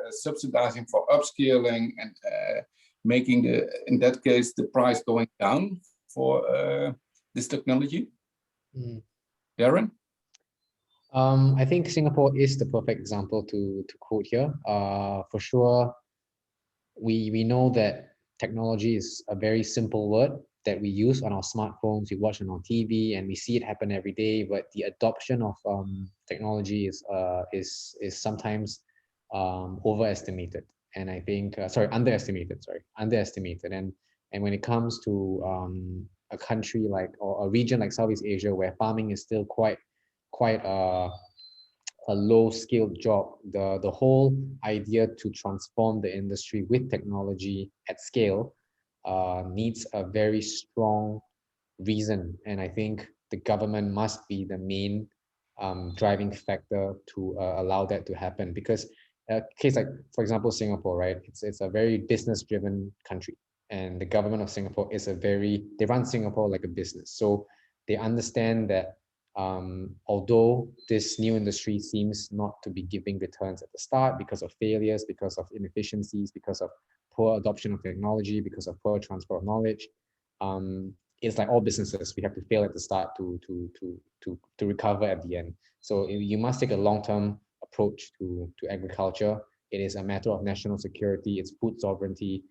subsidizing for upscaling and making in that case the price going down for this technology? Darren? I think Singapore is the perfect example to quote here. For sure, we know that technology is a very simple word that we use on our smartphones, we watch it on TV, and we see it happen every day. But the adoption of technology is sometimes overestimated, and I think underestimated. And when it comes to a country like or a region like Southeast Asia, where farming is still quite a low-skilled job, the whole idea to transform the industry with technology at scale needs a very strong reason, and I think the government must be the main driving factor to allow that to happen. Because a case like, for example, Singapore, right? It's a very business-driven country, and the government of Singapore they run Singapore like a business, so they understand that although this new industry seems not to be giving returns at the start because of failures, because of inefficiencies, because of poor adoption of technology, because of poor transfer of knowledge, it's like all businesses, we have to fail at the start to recover at the end. So you must take a long-term approach to agriculture. It is a matter of national security, it's food sovereignty.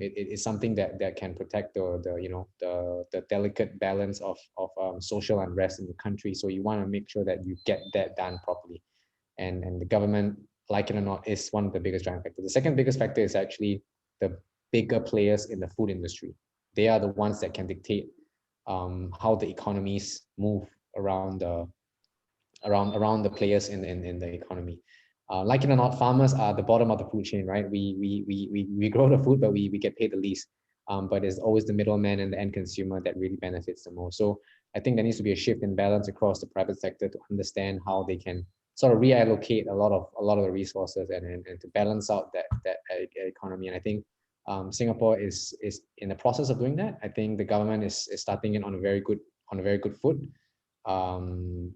It is something that can protect the delicate balance of social unrest in the country. So you want to make sure that you get that done properly, and the government, like it or not, is one of the biggest driving factors. The second biggest factor is actually the bigger players in the food industry. They are the ones that can dictate how the economies move around the players in the economy. Like it or not, farmers are the bottom of the food chain, right? We grow the food, but we get paid the least. But it's always the middleman and the end consumer that really benefits the most. So I think there needs to be a shift in balance across the private sector to understand how they can sort of reallocate a lot of the resources and to balance out that economy. And I think Singapore is in the process of doing that. I think the government is starting it on a very good foot. And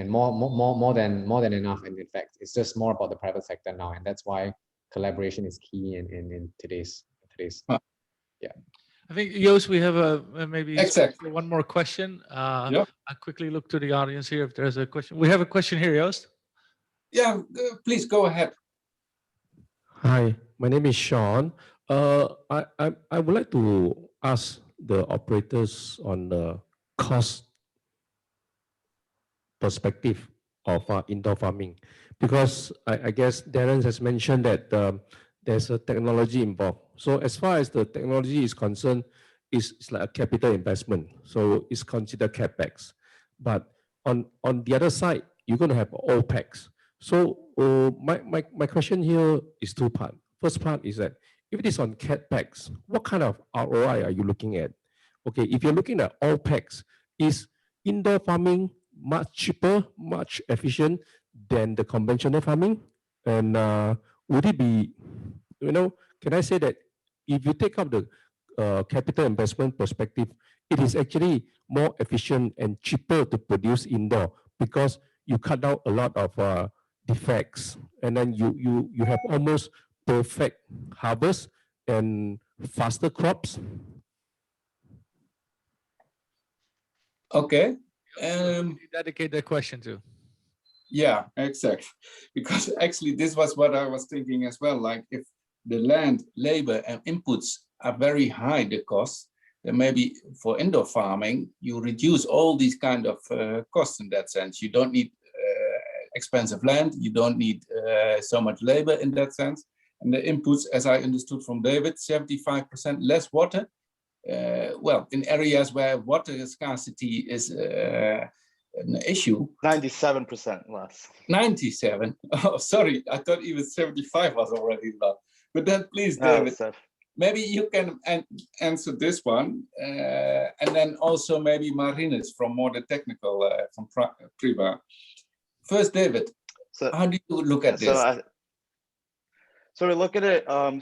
more than enough. And in fact, it's just more about the private sector now, and that's why collaboration is key in today's. Yeah. I think, Joost, we have maybe exactly one more question. Yeah. I quickly look to the audience here if there's a question. We have a question here, Joost. Yeah, please go ahead. Hi, my name is Sean. I would like to ask the operators on the cost perspective of indoor farming, because I guess Darren has mentioned that there's a technology involved. So as far as the technology is concerned, it's like a capital investment. So it's considered CapEx. But on the other side, you're going to have OpEx. So my question here is two parts. First part is that if it is on CapEx, what kind of ROI are you looking at? Okay, if you're looking at OpEx, is indoor farming much cheaper, much efficient than the conventional farming? And would it be, can I say that if you take up the capital investment perspective, it is actually more efficient and cheaper to produce indoor because you cut out a lot of defects, and then you have almost perfect harvest and faster crops? Okay. Dedicate that question to. Yeah, exactly. Because actually this was what I was thinking as well. Like if the land, labor and inputs are very high, the costs, then maybe for indoor farming, you reduce all these kind of costs in that sense. You don't need expensive land. You don't need so much labor in that sense. And the inputs, as I understood from David, 75% less water. Well, in areas where water scarcity is an issue. 97% less. 97. Oh, sorry. I thought even 75 was already low. But then please, David. maybe you can answer this one, and then also maybe Marinus from more the technical from Priva. First, David, So how do you look at this? So we look at it. I'm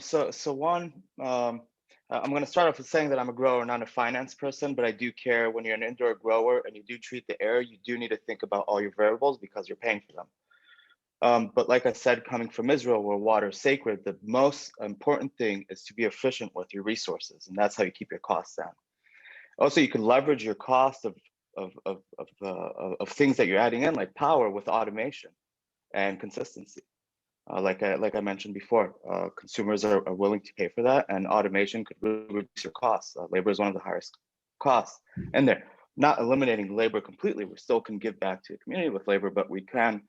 going to start off with saying that I'm a grower, not a finance person, but I do care when you're an indoor grower and you do treat the air, you do need to think about all your variables because you're paying for them. But like I said, coming from Israel, where water is sacred, the most important thing is to be efficient with your resources, and that's how you keep your costs down. Also, you can leverage your cost of things that you're adding in, like power, with automation and consistency. Like I mentioned before, consumers are willing to pay for that, and automation could really reduce your costs. Labor is one of the highest costs, and they're not eliminating labor completely. We still can give back to the community with labor, but we can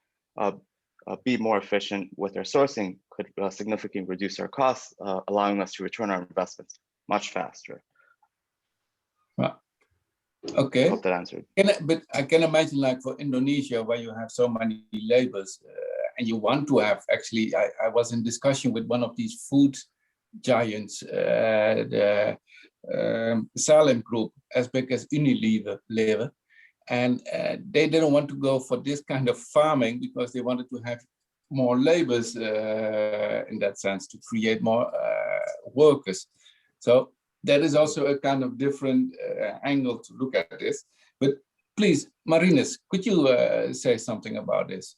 be more efficient with our sourcing, could significantly reduce our costs, allowing us to return our investments much faster. Okay. I hope that answered. But I can imagine, like for Indonesia, where you have so many labors, and you want to have, actually, I was in discussion with one of these food giants, the Salem Group, as big as Unilever, and they didn't want to go for this kind of farming because they wanted to have more labors in that sense, to create more workers. So that is also a kind of different angle to look at this. But please, Marinus, could you say something about this?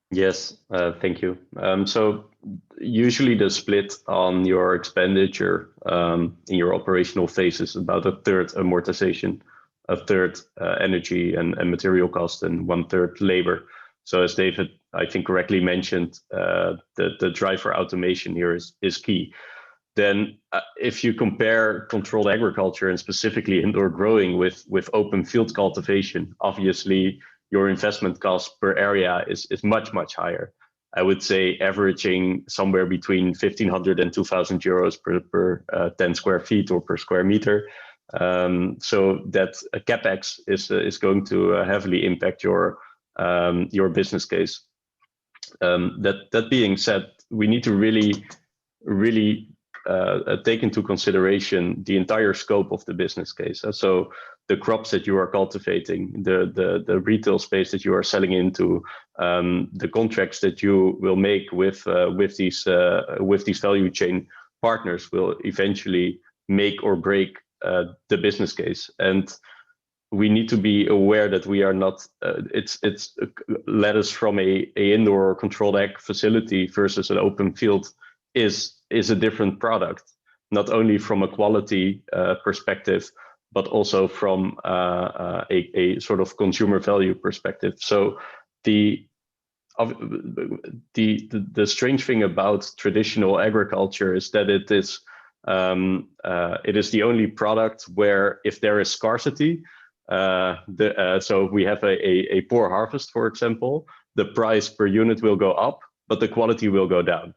Yes, thank you. So usually the split on your expenditure in your operational phase is about a third amortization, a third energy and material cost, and 1/3 labor. So as David, I think, correctly mentioned, the drive for automation here is key. Then if you compare controlled agriculture and specifically indoor growing with open field cultivation, obviously your investment cost per area is much, much higher. I would say averaging somewhere between 1,500 and 2,000 euros per 10 square feet or per square meter. So that capex is going to heavily impact your business case. That being said, we need to really take into consideration the entire scope of the business case. So the crops that you are cultivating, the retail space that you are selling into, the contracts that you will make with these value chain partners will eventually make or break the business case. And we need to be aware that we are not. It's lettuce from a indoor controlled ag facility versus an open field is a different product, not only from a quality perspective, but also from a sort of consumer value perspective. So the strange thing about traditional agriculture is that it is the only product where, if there is scarcity, so we have a poor harvest, for example, the price per unit will go up, but the quality will go down.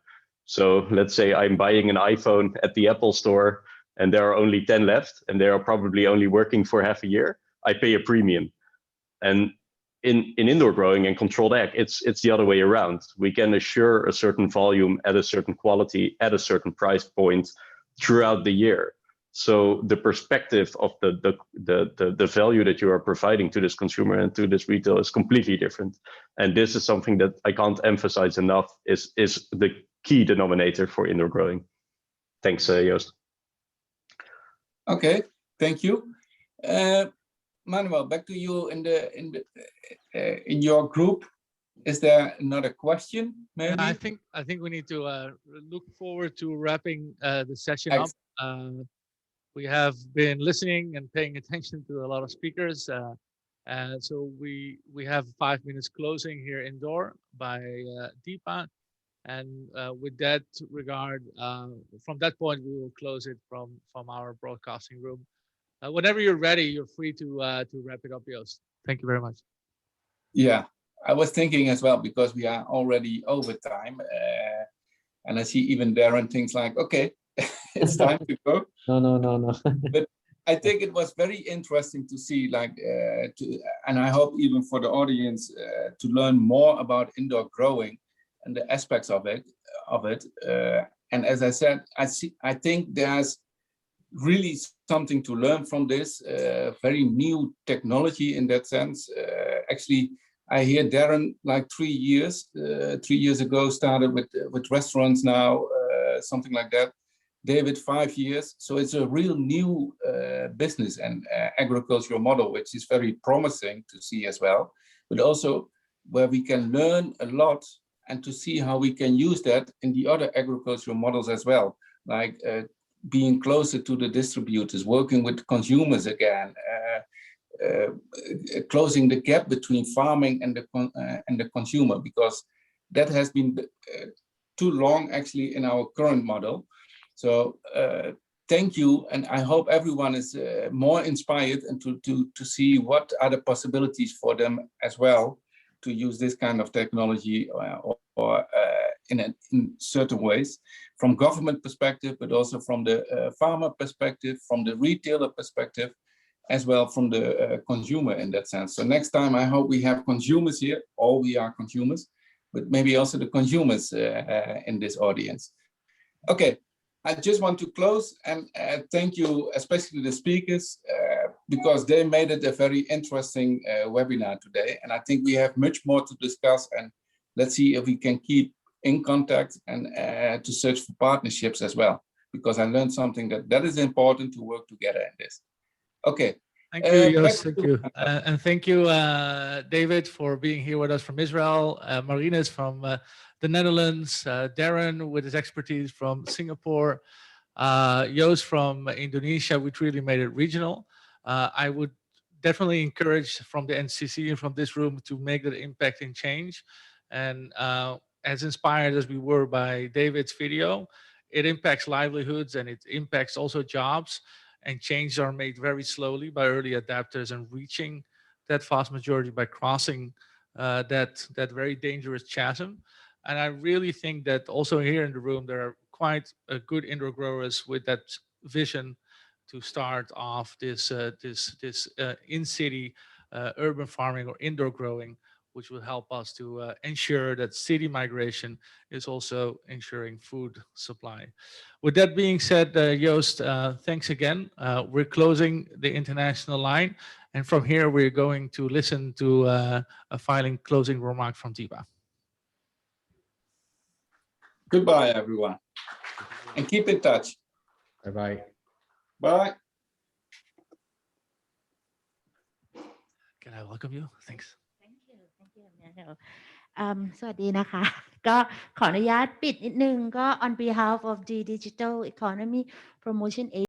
So let's say I'm buying an iPhone at the Apple store and there are only 10 left and they are probably only working for half a year. I pay a premium. And in indoor growing and controlled ag, it's the other way around. We can assure a certain volume at a certain quality at a certain price point throughout the year. So the perspective of the value that you are providing to this consumer and to this retail is completely different. And this is something that I can't emphasize enough is the key denominator for indoor growing. Thanks, Joost. Okay, thank you. Manuel, back to you in your group. Is there another question? Maybe? I think we need to look forward to wrapping the session up. We have been listening and paying attention to a lot of speakers. And so we have 5 minutes closing here indoor by Deepa. And with that regard, from that point, we will close it from our broadcasting room. Whenever you're ready, you're free to wrap it up, Joost. Thank you very much. Yeah, I was thinking as well, because we are already over time. And I see even Darren thinks like, okay, it's time to go. No. But I think it was very interesting to see, like, and I hope even for the audience to learn more about indoor growing and the aspects of it. And as I said, I think there's really something to learn from this very new technology in that sense. Actually, I hear Darren like 3 years ago started with restaurants now, something like that. David 5 years. So it's a real new business and agricultural model, which is very promising to see as well, but also where we can learn a lot and to see how we can use that in the other agricultural models as well, like being closer to the distributors, working with consumers again, closing the gap between farming and the consumer, because that has been too long actually in our current model. So thank you, and I hope everyone is more inspired and to see what are the possibilities for them as well to use this kind of technology or in certain ways, from government perspective, but also from the farmer perspective, from the retailer perspective, as well from the consumer in that sense. So next time I hope we have consumers here, all we are consumers, but maybe also the consumers in this audience. Okay, I just want to close and thank you, especially the speakers, because they made it a very interesting webinar today. And I think we have much more to discuss, and let's see if we can keep in contact and to search for partnerships as well, because I learned something that is important to work together in this. Okay. Thank you, Joost. Thank you. And thank you, David, for being here with us from Israel. Marina is from the Netherlands. Darren with his expertise from Singapore. Joost from Indonesia, which really made it regional. I would definitely encourage from the NTCC and from this room to make that impact and change. And as inspired as we were by David's video, it impacts livelihoods and it impacts also jobs. And changes are made very slowly by early adapters, and reaching that vast majority by crossing that very dangerous chasm. And I really think that also here in the room, there are quite good indoor growers with that vision to start off this in-city urban farming or indoor growing, which will help us to ensure that city migration is also ensuring food supply. With that being said, Joost, thanks again. We're closing the international line. And from here, we're going to listen to a final closing remark from Tiba. Goodbye, everyone. And keep in touch. Bye-bye. Bye. Can I welcome you? Thanks. Thank you, Emmanuel. สวัสดีนะคะ ก็ขออนุญาตปิดนิดนึงก็ on behalf of the Digital Economy Promotion